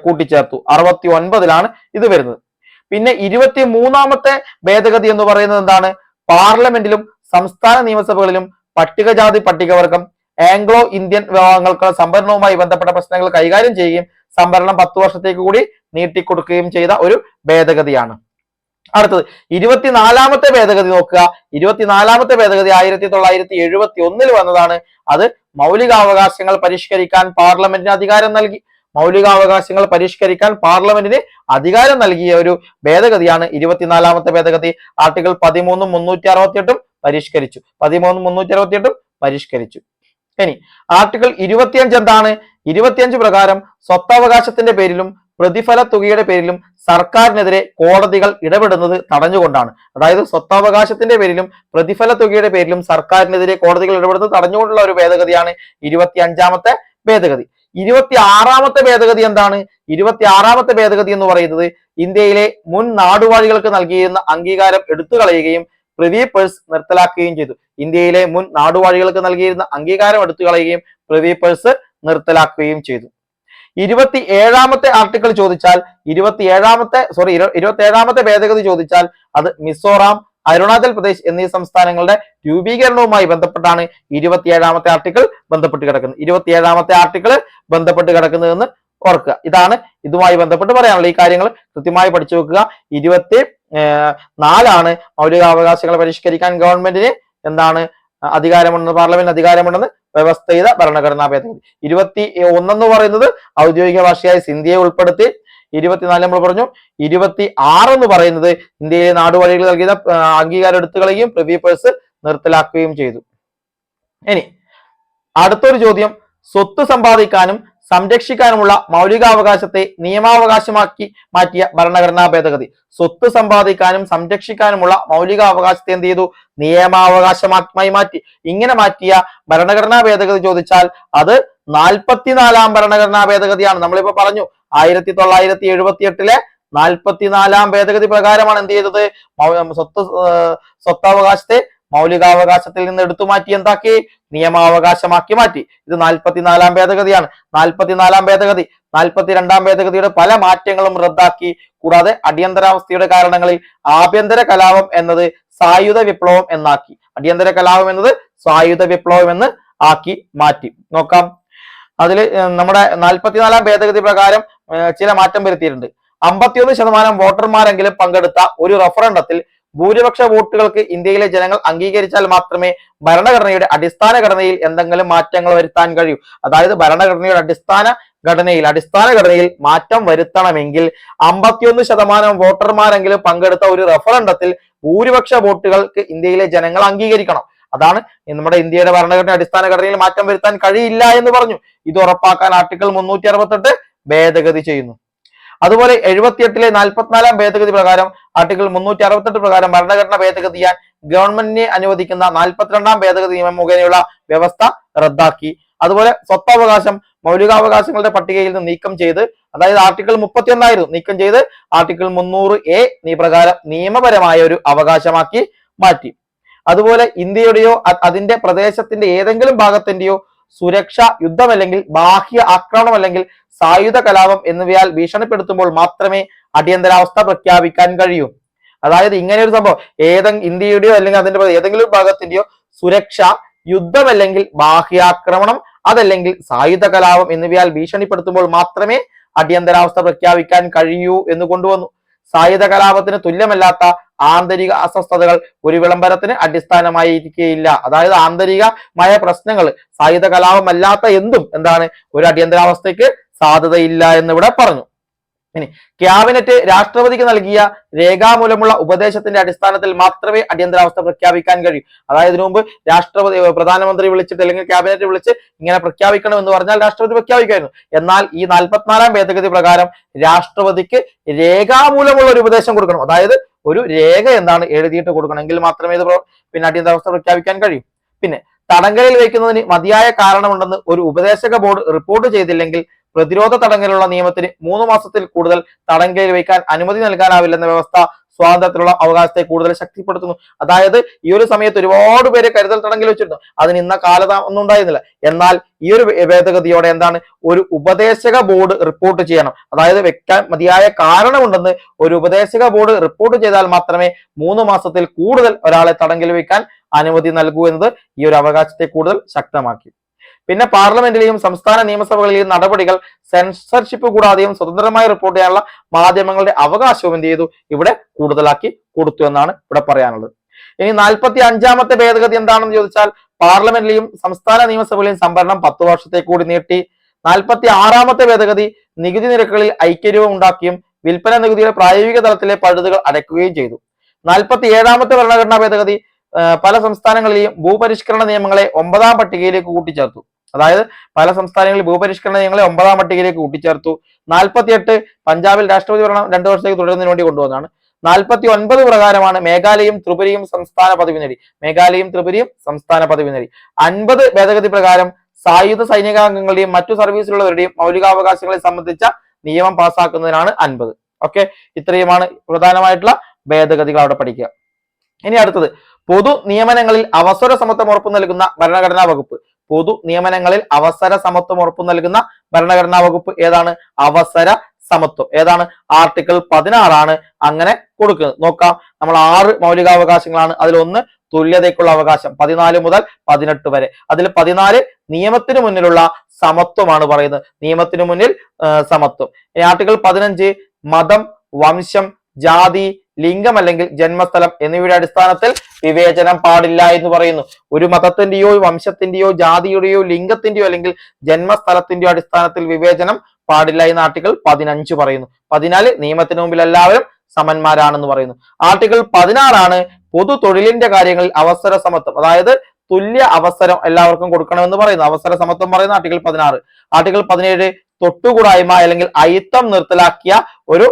കൂട്ടിച്ചേർത്തു. 69-ലാണ് ഇത് വരുന്നത്. പിന്നെ 23ാമത്തെ ഭേദഗതി എന്ന് പറയുന്നത് എന്താണ്? പാർലമെന്റിലും സംസ്ഥാന നിയമസഭകളിലും പട്ടികജാതി പട്ടികവർഗം ആംഗ്ലോ ഇന്ത്യൻ വിഭാഗങ്ങൾക്ക് സംവരണവുമായി ബന്ധപ്പെട്ട പ്രശ്നങ്ങൾ കൈകാര്യം ചെയ്യുകയും സംവരണം 10 വർഷത്തേക്ക് കൂടി നീട്ടിക്കൊടുക്കുകയും ചെയ്ത ഒരു ഭേദഗതിയാണ്. അടുത്തത് 24ാമത്തെ ഭേദഗതി നോക്കുക. 24ാമത്തെ ഭേദഗതി 1971 വന്നതാണ്. അത് മൗലികാവകാശങ്ങൾ പരിഷ്കരിക്കാൻ പാർലമെന്റിന് അധികാരം നൽകി. മൗലികാവകാശങ്ങൾ പരിഷ്കരിക്കാൻ പാർലമെന്റിന് അധികാരം നൽകിയ ഒരു ഭേദഗതിയാണ് 24ാമത്തെ ഭേദഗതി. ആർട്ടിക്കിൾ 13-ഉം 368-ഉം പരിഷ്കരിച്ചു. 13-ഉം 368-ഉം പരിഷ്കരിച്ചു. ഇനി ആർട്ടിക്കിൾ 25 എന്താണ്? 25 പ്രകാരം സ്വത്തവകാശത്തിന്റെ പേരിലും പ്രതിഫല തുകയുടെ പേരിലും സർക്കാരിനെതിരെ കോടതികൾ ഇടപെടുന്നത് തടഞ്ഞുകൊണ്ടാണ്. അതായത് സ്വത്തവകാശത്തിന്റെ പേരിലും പ്രതിഫല തുകയുടെ പേരിലും സർക്കാരിനെതിരെ കോടതികൾ ഇടപെടുന്നത് തടഞ്ഞുകൊണ്ടുള്ള ഒരു ഭേദഗതിയാണ് 25ാമത്തെ ഭേദഗതി. 26ാമത്തെ ഭേദഗതി എന്താണ്? 26ാമത്തെ ഭേദഗതി എന്ന് പറയുന്നത് ഇന്ത്യയിലെ മുൻ നാടുവാഴികൾക്ക് നൽകിയിരുന്ന അംഗീകാരം എടുത്തു കളയുകയും പ്രിവി പേഴ്സ് നിർത്തലാക്കുകയും ചെയ്തു. ഇന്ത്യയിലെ മുൻ നാടുവാഴികൾക്ക് നൽകിയിരുന്ന അംഗീകാരം എടുത്തു കളയുകയും പ്രിവി പേഴ്സ് നിർത്തലാക്കുകയും ചെയ്തു. 27ാമത്തെ ആർട്ടിക്കിൾ ചോദിച്ചാൽ 27ാമത്തെ ഭേദഗതി ചോദിച്ചാൽ അത് മിസോറാം, അരുണാചൽ പ്രദേശ് എന്നീ സംസ്ഥാനങ്ങളുടെ രൂപീകരണവുമായി ബന്ധപ്പെട്ടാണ് 27ാമത്തെ ആർട്ടിക്കിൾ ബന്ധപ്പെട്ട് കിടക്കുന്നത്. 27ാമത്തെ ആർട്ടിക്കിൾ ബന്ധപ്പെട്ട് കിടക്കുന്നതെന്ന് ഓർക്കുക. ഇതാണ് ഇതുമായി ബന്ധപ്പെട്ട് പറയാനുള്ള ഈ കാര്യങ്ങൾ കൃത്യമായി പഠിച്ചു വെക്കുക. 24 മൗലികാവകാശങ്ങൾ പരിഷ്കരിക്കാൻ ഗവൺമെന്റിന് എന്താണ് അധികാരമുണ്ടെന്ന്, പാർലമെന്റ് അധികാരമുണ്ടെന്ന് വ്യവസ്ഥ ചെയ്ത ഭരണഘടനാ ഭേദഗതി. 21 എന്ന് പറയുന്നത് ഔദ്യോഗിക ഭാഷയായി സിന്ധിയെ ഉൾപ്പെടുത്തി. 24 നമ്മൾ പറഞ്ഞു. 26 എന്ന് പറയുന്നത് ഇന്ത്യയിലെ നാടുവാഴികൾ നൽകിയ അംഗീകാരം എടുത്തുകളയുകയും പ്രിവി പേഴ്സ് നിർത്തലാക്കുകയും ചെയ്തു. ഇനി അടുത്തൊരു ചോദ്യം, സ്വത്ത് സമ്പാദിക്കാനും സംരക്ഷിക്കാനുമുള്ള മൗലികാവകാശത്തെ നിയമാവകാശമാക്കി മാറ്റിയ ഭരണഘടനാ ഭേദഗതി. സ്വത്ത് സമ്പാദിക്കാനും സംരക്ഷിക്കാനുമുള്ള മൗലികാവകാശത്തെ എന്ത് ചെയ്തു? നിയമാവകാശമായി മാറ്റി. ഇങ്ങനെ മാറ്റിയ ഭരണഘടനാ ഭേദഗതി ചോദിച്ചാൽ അത് 44ാം ഭരണഘടനാ ഭേദഗതിയാണ്. നമ്മളിപ്പോ പറഞ്ഞു 1978-ലെ 44ാം ഭേദഗതി പ്രകാരമാണ് എന്ത് ചെയ്തത്? സ്വത്തവകാശത്തെ മൗലികാവകാശത്തിൽ നിന്ന് എടുത്തു മാറ്റി എന്താക്കി? നിയമാവകാശമാക്കി മാറ്റി. ഇത് 44ാം ഭേദഗതിയാണ്. 44ാം ഭേദഗതി 42ാം ഭേദഗതിയുടെ പല മാറ്റങ്ങളും റദ്ദാക്കി. കൂടാതെ അടിയന്തരാവസ്ഥയുടെ കാരണങ്ങളിൽ ആഭ്യന്തര കലാപം എന്നത് സായുധ വിപ്ലവം എന്നാക്കി. അടിയന്തര കലാപം എന്നത് സായുധ വിപ്ലവം എന്ന് ആക്കി മാറ്റി. നോക്കാം, അതിൽ നമ്മുടെ 44ാം ഭേദഗതി പ്രകാരം ചില മാറ്റം വരുത്തിയിട്ടുണ്ട്. 51% വോട്ടർമാരെങ്കിലും പങ്കെടുത്ത ഒരു റഫറണ്ടത്തിൽ ഭൂരിപക്ഷ വോട്ടുകൾക്ക് ഇന്ത്യയിലെ ജനങ്ങൾ അംഗീകരിച്ചാൽ മാത്രമേ ഭരണഘടനയുടെ അടിസ്ഥാന ഘടനയിൽ എന്തെങ്കിലും മാറ്റങ്ങൾ വരുത്താൻ കഴിയൂ. അതായത് ഭരണഘടനയുടെ അടിസ്ഥാന ഘടനയിൽ മാറ്റം വരുത്തണമെങ്കിൽ 51% വോട്ടർമാരെങ്കിലും പങ്കെടുത്ത ഒരു റഫറണ്ടത്തിൽ ഭൂരിപക്ഷ വോട്ടുകൾക്ക് ഇന്ത്യയിലെ ജനങ്ങൾ അംഗീകരിക്കണം. അതാണ് നമ്മുടെ ഇന്ത്യയുടെ ഭരണഘടന അടിസ്ഥാന ഘടനയിൽ മാറ്റം വരുത്താൻ കഴിയില്ല എന്ന് പറഞ്ഞു. ഇത് ഉറപ്പാക്കാൻ ആർട്ടിക്കിൾ 368 ഭേദഗതി ചെയ്യുന്നു. അതുപോലെ 78-ലെ 44ാം ഭേദഗതി പ്രകാരം ആർട്ടിക്കിൾ 368 പ്രകാരം ഭരണഘടന ഭേദഗതി ചെയ്യാൻ ഗവൺമെന്റിനെ അനുവദിക്കുന്ന 42ാം ഭേദഗതി നിയമം മുഖേനയുള്ള വ്യവസ്ഥ റദ്ദാക്കി. അതുപോലെ സ്വത്തവകാശം മൗലികാവകാശങ്ങളുടെ പട്ടികയിൽ നിന്ന് നീക്കം ചെയ്ത്, അതായത് ആർട്ടിക്കിൾ 31 നീക്കം ചെയ്ത് ആർട്ടിക്കിൾ 300A പ്രകാരം നിയമപരമായ ഒരു അവകാശമാക്കി മാറ്റി. അതുപോലെ ഇന്ത്യയുടെയോ അതിന്റെ പ്രദേശത്തിന്റെ ഏതെങ്കിലും ഭാഗത്തിന്റെയോ സുരക്ഷ, യുദ്ധം അല്ലെങ്കിൽ ബാഹ്യ ആക്രമണം അല്ലെങ്കിൽ സായുധ കലാപം എന്നിവയാൽ ഭീഷണിപ്പെടുത്തുമ്പോൾ മാത്രമേ അടിയന്തരാവസ്ഥ പ്രഖ്യാപിക്കാൻ കഴിയൂ. അതായത് ഇങ്ങനെ ഒരു സംഭവം ഇന്ത്യയുടെയോ അല്ലെങ്കിൽ അതിന്റെ ഏതെങ്കിലും ഭാഗത്തിന്റെയോ സുരക്ഷ, യുദ്ധം അല്ലെങ്കിൽ ബാഹ്യാക്രമണം, അതല്ലെങ്കിൽ സായുധ കലാപം എന്നിവയാൽ ഭീഷണിപ്പെടുത്തുമ്പോൾ മാത്രമേ അടിയന്തരാവസ്ഥ പ്രഖ്യാപിക്കാൻ കഴിയൂ എന്ന് കൊണ്ടുവന്നു. സായുധ കലാപത്തിന് തുല്യമല്ലാത്ത ആന്തരിക അസ്വസ്ഥതകൾ ഒരു വിളംബരത്തിന് അടിസ്ഥാനമായിരിക്കുകയില്ല. അതായത് ആന്തരികമായ പ്രശ്നങ്ങൾ, സായുധ കലാപമല്ലാത്ത എന്തും എന്താണ് ഒരു അടിയന്തരാവസ്ഥയ്ക്ക് സാധ്യതയില്ല എന്നിവിടെ പറഞ്ഞു. ഇനി ക്യാബിനറ്റ് രാഷ്ട്രപതിക്ക് നൽകിയ രേഖാമൂലമുള്ള ഉപദേശത്തിന്റെ അടിസ്ഥാനത്തിൽ മാത്രമേ അടിയന്തരാവസ്ഥ പ്രഖ്യാപിക്കാൻ കഴിയൂ. അതായത് ഇതിനു മുമ്പ് പ്രധാനമന്ത്രി വിളിച്ചിട്ട് അല്ലെങ്കിൽ ക്യാബിനറ്റ് വിളിച്ച് ഇങ്ങനെ പ്രഖ്യാപിക്കണം എന്ന് പറഞ്ഞാൽ രാഷ്ട്രപതി പ്രഖ്യാപിക്കായിരുന്നു. എന്നാൽ ഈ 44-ാം ഭേദഗതി പ്രകാരം രാഷ്ട്രപതിക്ക് രേഖാമൂലമുള്ള ഒരു ഉപദേശം കൊടുക്കണം. അതായത് ഒരു രേഖ എന്താണ് എഴുതിയിട്ട് കൊടുക്കണമെങ്കിൽ മാത്രമേ ഇത് അടിയന്തരാവസ്ഥ പ്രഖ്യാപിക്കാൻ കഴിയൂ. പിന്നെ തടങ്കലിൽ വയ്ക്കുന്നതിന് മതിയായ കാരണമുണ്ടെന്ന് ഒരു ഉപദേശക ബോർഡ് റിപ്പോർട്ട് ചെയ്തില്ലെങ്കിൽ പ്രതിരോധ തടങ്കലുള്ള നിയമത്തിന് 3 മാസത്തിൽ കൂടുതൽ തടങ്കലിൽ വയ്ക്കാൻ അനുമതി നൽകാനാവില്ലെന്ന വ്യവസ്ഥ സ്വാതന്ത്ര്യത്തിലുള്ള അവകാശത്തെ കൂടുതൽ ശക്തിപ്പെടുത്തുന്നു. അതായത് ഈ ഒരു സമയത്ത് ഒരുപാട് പേര് കരുതൽ തടങ്കൽ വെച്ചിരുന്നു, അതിന് ഇന്ന കാലതാമസം ഒന്നും ഉണ്ടായിരുന്നില്ല. എന്നാൽ ഈ ഒരു ഭേദഗതിയോടെ എന്താണ് ഒരു ഉപദേശക ബോർഡ് റിപ്പോർട്ട് ചെയ്യണം. അതായത് വെക്കാൻ മതിയായ കാരണമുണ്ടെന്ന് ഒരു ഉപദേശക ബോർഡ് റിപ്പോർട്ട് ചെയ്താൽ മാത്രമേ 3 മാസത്തിൽ കൂടുതൽ ഒരാളെ തടങ്കലിൽ വയ്ക്കാൻ അനുമതി നൽകൂ എന്നത് ഈ ഒരു അവകാശത്തെ കൂടുതൽ ശക്തമാക്കി. പിന്നെ പാർലമെന്റിലെയും സംസ്ഥാന നിയമസഭകളിലെയും നടപടികൾ സെൻസർഷിപ്പ് കൂടാതെയും സ്വതന്ത്രമായി റിപ്പോർട്ട് ചെയ്യാനുള്ള മാധ്യമങ്ങളുടെ അവകാശവും എന്ത് ചെയ്തു ഇവിടെ കൂടുതലാക്കി കൊടുത്തു എന്നാണ് ഇവിടെ പറയാനുള്ളത്. ഇനി 45-ാമത്തെ ഭേദഗതി എന്താണെന്ന് ചോദിച്ചാൽ പാർലമെന്റിലെയും സംസ്ഥാന നിയമസഭകളിലെയും സംവരണം 10 വർഷത്തേക്ക് കൂടി നീട്ടി. 46-ാമത്തെ ഭേദഗതി നികുതി നിരക്കുകളിൽ ഐക്യരൂപം ഉണ്ടാക്കിയും വിൽപ്പന നികുതിയുടെ പ്രായോഗിക തലത്തിലെ പഴുതുകൾ അടയ്ക്കുകയും ചെയ്തു. 47-ാമത്തെ ഭരണഘടനാ ഭേദഗതി പല സംസ്ഥാനങ്ങളിലെയും ഭൂപരിഷ്കരണ നിയമങ്ങളെ 9-ാം പട്ടികയിലേക്ക് കൂട്ടിച്ചേർത്തു. അതായത് പല സംസ്ഥാനങ്ങളിൽ ഭൂപരിഷ്കരണ നിയമങ്ങളെ 9-ാം പട്ടികയിലേക്ക് കൂട്ടിച്ചേർത്തു. 48 പഞ്ചാബിൽ രാഷ്ട്രപതി ഭരണം 2 വർഷത്തേക്ക് തുടരുന്നതിന് വേണ്ടി കൊണ്ടുവന്നതാണ്. 49 പ്രകാരമാണ് മേഘാലയയും ത്രിപുരയും സംസ്ഥാന പദവി നേടി. 50 ഭേദഗതി പ്രകാരം സായുധ സൈനികാംഗങ്ങളുടെയും മറ്റു സർവീസിലുള്ളവരുടെയും മൗലികാവകാശങ്ങളെ സംബന്ധിച്ച നിയമം പാസ്സാക്കുന്നതിനാണ് 50. ഓക്കെ, ഇത്രയുമാണ് പ്രധാനമായിട്ടുള്ള ഭേദഗതികൾ അവിടെ പഠിക്കുക. ഇനി അടുത്തത് പൊതു നിയമനങ്ങളിൽ അവസര സമത്വം ഉറപ്പു നൽകുന്ന ഭരണഘടനാ വകുപ്പ്. പൊതു നിയമനങ്ങളിൽ അവസര സമത്വം ഉറപ്പു നൽകുന്ന ഭരണഘടനാ വകുപ്പ് ഏതാണ്? അവസര സമത്വം. ഏതാണ്? ആർട്ടിക്കിൾ 16 അങ്ങനെ കൊടുക്കുന്നത്. നോക്കാം, നമ്മൾ 6 മൗലികാവകാശങ്ങളാണ്. അതിലൊന്ന് തുല്യതയ്ക്കുള്ള അവകാശം 14 മുതൽ 18 വരെ. അതിൽ 14 നിയമത്തിന് മുന്നിലുള്ള സമത്വമാണ് പറയുന്നത്. നിയമത്തിന് മുന്നിൽ സമത്വം. ആർട്ടിക്കിൾ 15 മതം, വംശം, ജാതി, ലിംഗം അല്ലെങ്കിൽ ജന്മസ്ഥലം എന്നിവയുടെ അടിസ്ഥാനത്തിൽ വിവേചനം പാടില്ല എന്ന് പറയുന്നു. ഒരു മതത്തിന്റെയോ വംശത്തിന്റെയോ ജാതിയുടെയോ ലിംഗത്തിന്റെയോ അല്ലെങ്കിൽ ജന്മസ്ഥലത്തിന്റെയോ അടിസ്ഥാനത്തിൽ വിവേചനം പാടില്ല എന്ന് ആർട്ടിക്കിൾ 15 പറയുന്നു. 14 നിയമത്തിന് മുമ്പിൽ എല്ലാവരും സമന്മാരാണെന്ന് പറയുന്നു. ആർട്ടിക്കിൾ 16 പൊതു തൊഴിലിന്റെ കാര്യങ്ങളിൽ അവസര സമത്വം, അതായത് തുല്യ അവസരം എല്ലാവർക്കും കൊടുക്കണമെന്ന് പറയുന്നു. അവസര സമത്വം പറയുന്ന ആർട്ടിക്കിൾ 16. ആർട്ടിക്കിൾ 17 തൊട്ടുകൂടായ്മ അല്ലെങ്കിൽ അയിത്തം നിർത്തലാക്കിയ ഒരു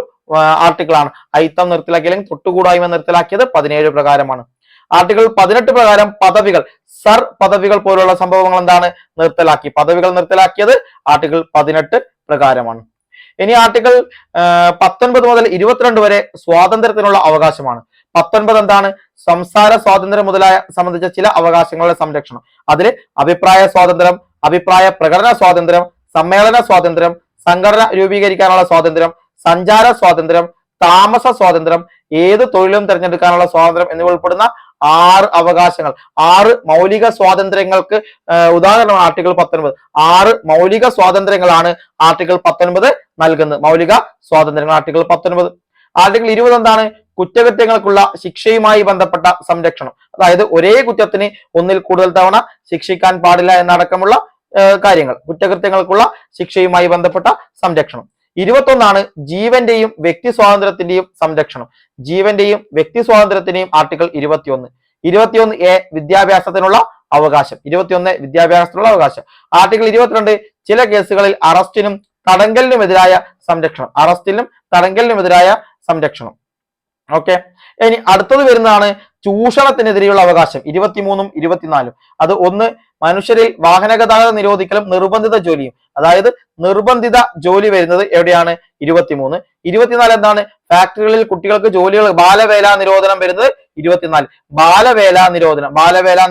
ആർട്ടിക്കിൾ ആണ്. അയിത്തം നിർത്തലാക്കി അല്ലെങ്കിൽ തൊട്ടുകൂടായ്മ നിർത്തലാക്കിയത് 17 പ്രകാരമാണ്. ആർട്ടിക്കിൾ 18 പ്രകാരം പദവികൾ, സർ പദവികൾ പോലുള്ള സംഭവങ്ങൾ എന്താണ് നിർത്തലാക്കി. പദവികൾ നിർത്തലാക്കിയത് ആർട്ടിക്കിൾ 18 പ്രകാരമാണ്. ഇനി ആർട്ടിക്കിൾ 19 മുതൽ 22 വരെ സ്വാതന്ത്ര്യത്തിനുള്ള അവകാശമാണ്. 19 എന്താണ്? സംസാര സ്വാതന്ത്ര്യം മുതലായ സംബന്ധിച്ച ചില അവകാശങ്ങളുടെ സംരക്ഷണം. അതിൽ അഭിപ്രായ സ്വാതന്ത്ര്യം, അഭിപ്രായ പ്രകടന സ്വാതന്ത്ര്യം, സമ്മേളന സ്വാതന്ത്ര്യം, സംഘടന രൂപീകരിക്കാനുള്ള സ്വാതന്ത്ര്യം, സഞ്ചാര സ്വാതന്ത്ര്യം, താമസ സ്വാതന്ത്ര്യം, ഏത് തൊഴിലും തിരഞ്ഞെടുക്കാനുള്ള സ്വാതന്ത്ര്യം എന്നിവ ഉൾപ്പെടുന്ന 6 അവകാശങ്ങൾ, 6 മൗലിക സ്വാതന്ത്ര്യങ്ങൾക്ക് ഉദാഹരണമാണ് ആർട്ടിക്കിൾ 19. 6 മൗലിക സ്വാതന്ത്ര്യങ്ങളാണ് ആർട്ടിക്കിൾ 19 നൽകുന്നത്. മൗലിക സ്വാതന്ത്ര്യങ്ങൾ ആർട്ടിക്കിൾ 19. ആർട്ടിക്കിൾ 20 എന്താണ്? കുറ്റകൃത്യങ്ങൾക്കുള്ള ശിക്ഷയുമായി ബന്ധപ്പെട്ട സംരക്ഷണം. അതായത് ഒരേ കുറ്റത്തിന് ഒന്നിൽ കൂടുതൽ തവണ ശിക്ഷിക്കാൻ പാടില്ല എന്നടക്കമുള്ള കാര്യങ്ങൾ, കുറ്റകൃത്യങ്ങൾക്കുള്ള ശിക്ഷയുമായി ബന്ധപ്പെട്ട സംരക്ഷണം. 21 ജീവന്റെയും വ്യക്തി സ്വാതന്ത്ര്യത്തിന്റെയും സംരക്ഷണം. ജീവന്റെയും വ്യക്തി സ്വാതന്ത്ര്യത്തിന്റെയും ആർട്ടിക്കിൾ 21. 21A വിദ്യാഭ്യാസത്തിനുള്ള അവകാശം. 21 വിദ്യാഭ്യാസത്തിനുള്ള അവകാശം. ആർട്ടിക്കിൾ 22 ചില കേസുകളിൽ അറസ്റ്റിനും തടങ്കലിനുമെതിരായ സംരക്ഷണം. അറസ്റ്റിനും തടങ്കലിനുമെതിരായ സംരക്ഷണം. ഓക്കെ, ഇനി അടുത്തത് വരുന്നതാണ് ചൂഷണത്തിനെതിരെയുള്ള അവകാശം 23ഉം 24. അത് ഒന്ന് മനുഷ്യരിൽ വാഹന ഗതാഗതം നിരോധിക്കലും നിർബന്ധിത ജോലിയും, അതായത് നിർബന്ധിത ജോലി വരുന്നത് എവിടെയാണ് 23. 24 എന്താണ് ഫാക്ടറികളിൽ കുട്ടികൾക്ക് ജോലികൾ ബാലവേല നിരോധനം വരുന്നത് 24. ബാലവേല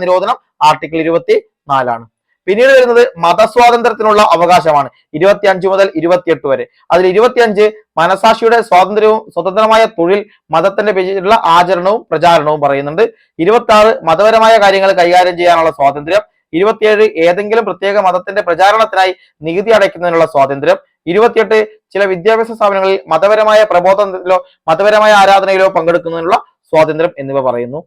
നിരോധനം ആർട്ടിക്കിൾ 24 പിന്നീട് വരുന്നത് മതസ്വാതന്ത്ര്യത്തിനുള്ള അവകാശമാണ് 25 മുതൽ 28 വരെ. അതിൽ 25 മനസാക്ഷിയുടെ സ്വാതന്ത്ര്യവും സ്വതന്ത്രമായ തൊഴിൽ മതത്തിന്റെ പേരിലുള്ള ആചരണവും പ്രചാരണവും പറയുന്നുണ്ട്. 26 മതപരമായ കാര്യങ്ങൾ കൈകാര്യം ചെയ്യാനുള്ള സ്വാതന്ത്ര്യം. 27 ഏതെങ്കിലും പ്രത്യേക മതത്തിന്റെ പ്രചാരണത്തിനായി നികുതി അടയ്ക്കുന്നതിനുള്ള സ്വാതന്ത്ര്യം. 28 ചില വിദ്യാഭ്യാസ സ്ഥാപനങ്ങളിൽ മതപരമായ പ്രബോധനത്തിലോ മതപരമായ ആരാധനയിലോ പങ്കെടുക്കുന്നതിനുള്ള സ്വാതന്ത്ര്യം എന്നിവ പറയുന്നു.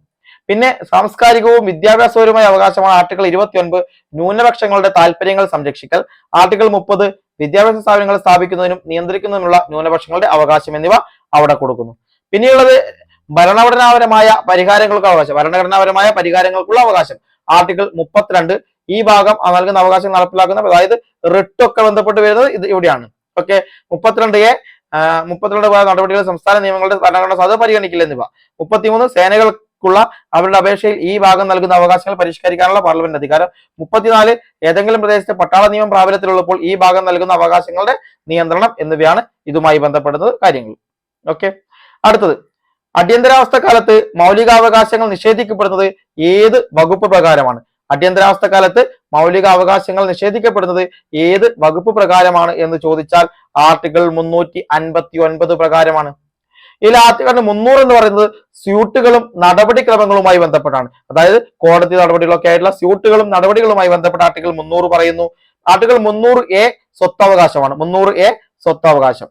പിന്നെ സാംസ്കാരികവും വിദ്യാഭ്യാസപരവുമായ അവകാശമാണ് ആർട്ടിക്കിൾ 29 ന്യൂനപക്ഷങ്ങളുടെ താല്പര്യങ്ങൾ സംരക്ഷിക്കൽ. ആർട്ടിക്കിൾ 30 വിദ്യാഭ്യാസ സ്ഥാപനങ്ങൾ സ്ഥാപിക്കുന്നതിനും നിയന്ത്രിക്കുന്നതിനുള്ള ന്യൂനപക്ഷങ്ങളുടെ അവകാശം എന്നിവ അവിടെ കൊടുക്കുന്നു. പിന്നെയുള്ളത് ഭരണഘടനാപരമായ പരിഹാരങ്ങൾക്കുള്ള അവകാശം ആർട്ടിക്കിൾ 32. ഈ ഭാഗം നൽകുന്ന അവകാശം നടപ്പിലാക്കുന്ന, അതായത് റിട്ട് ഒക്കെ ബന്ധപ്പെട്ട് വരുന്നത് ഇത് ഇവിടെയാണ്. ഓക്കെ, 32A 32 നടപടികൾ സംസ്ഥാന നിയമങ്ങളുടെ ഭരണഘടന സാധുത പരിഗണിക്കില്ല എന്നിവ. 33 സേനകൾക്കുള്ള അവരുടെ അപേക്ഷയിൽ ഈ ഭാഗം നൽകുന്ന അവകാശങ്ങൾ പരിഷ്കരിക്കാനുള്ള പാർലമെന്റ് അധികാരം. 34 ഏതെങ്കിലും പ്രദേശത്ത് പട്ടാള നിയമം പ്രാബല്യത്തിലുള്ളപ്പോൾ ഈ ഭാഗം നൽകുന്ന അവകാശങ്ങളുടെ നിയന്ത്രണം എന്നിവയാണ് ഇതുമായി ബന്ധപ്പെടുന്നത് കാര്യങ്ങൾ. ഓക്കെ, അടുത്തത് അടിയന്തരാവസ്ഥ കാലത്ത് മൗലികാവകാശങ്ങൾ നിഷേധിക്കപ്പെടുന്നത് ഏത് വകുപ്പ് പ്രകാരമാണ്? അടിയന്തരാവസ്ഥ കാലത്ത് മൗലികാവകാശങ്ങൾ നിഷേധിക്കപ്പെടുന്നത് ഏത് വകുപ്പ് പ്രകാരമാണ് എന്ന് ചോദിച്ചാൽ ആർട്ടിക്കിൾ 359 പ്രകാരമാണ്. ഇതിൽ ആർട്ടിക്കിൾ 300 എന്ന് പറയുന്നത് സ്യൂട്ടുകളും നടപടിക്രമങ്ങളുമായി ബന്ധപ്പെട്ടാണ്. അതായത് കോടതി നടപടികളൊക്കെ ആയിട്ടുള്ള സ്യൂട്ടുകളും നടപടികളുമായി ബന്ധപ്പെട്ട ആർട്ടിക്കിൾ 300 പറയുന്നു. Article 300A സ്വത്തവകാശമാണ്. 300A സ്വത്തവകാശം.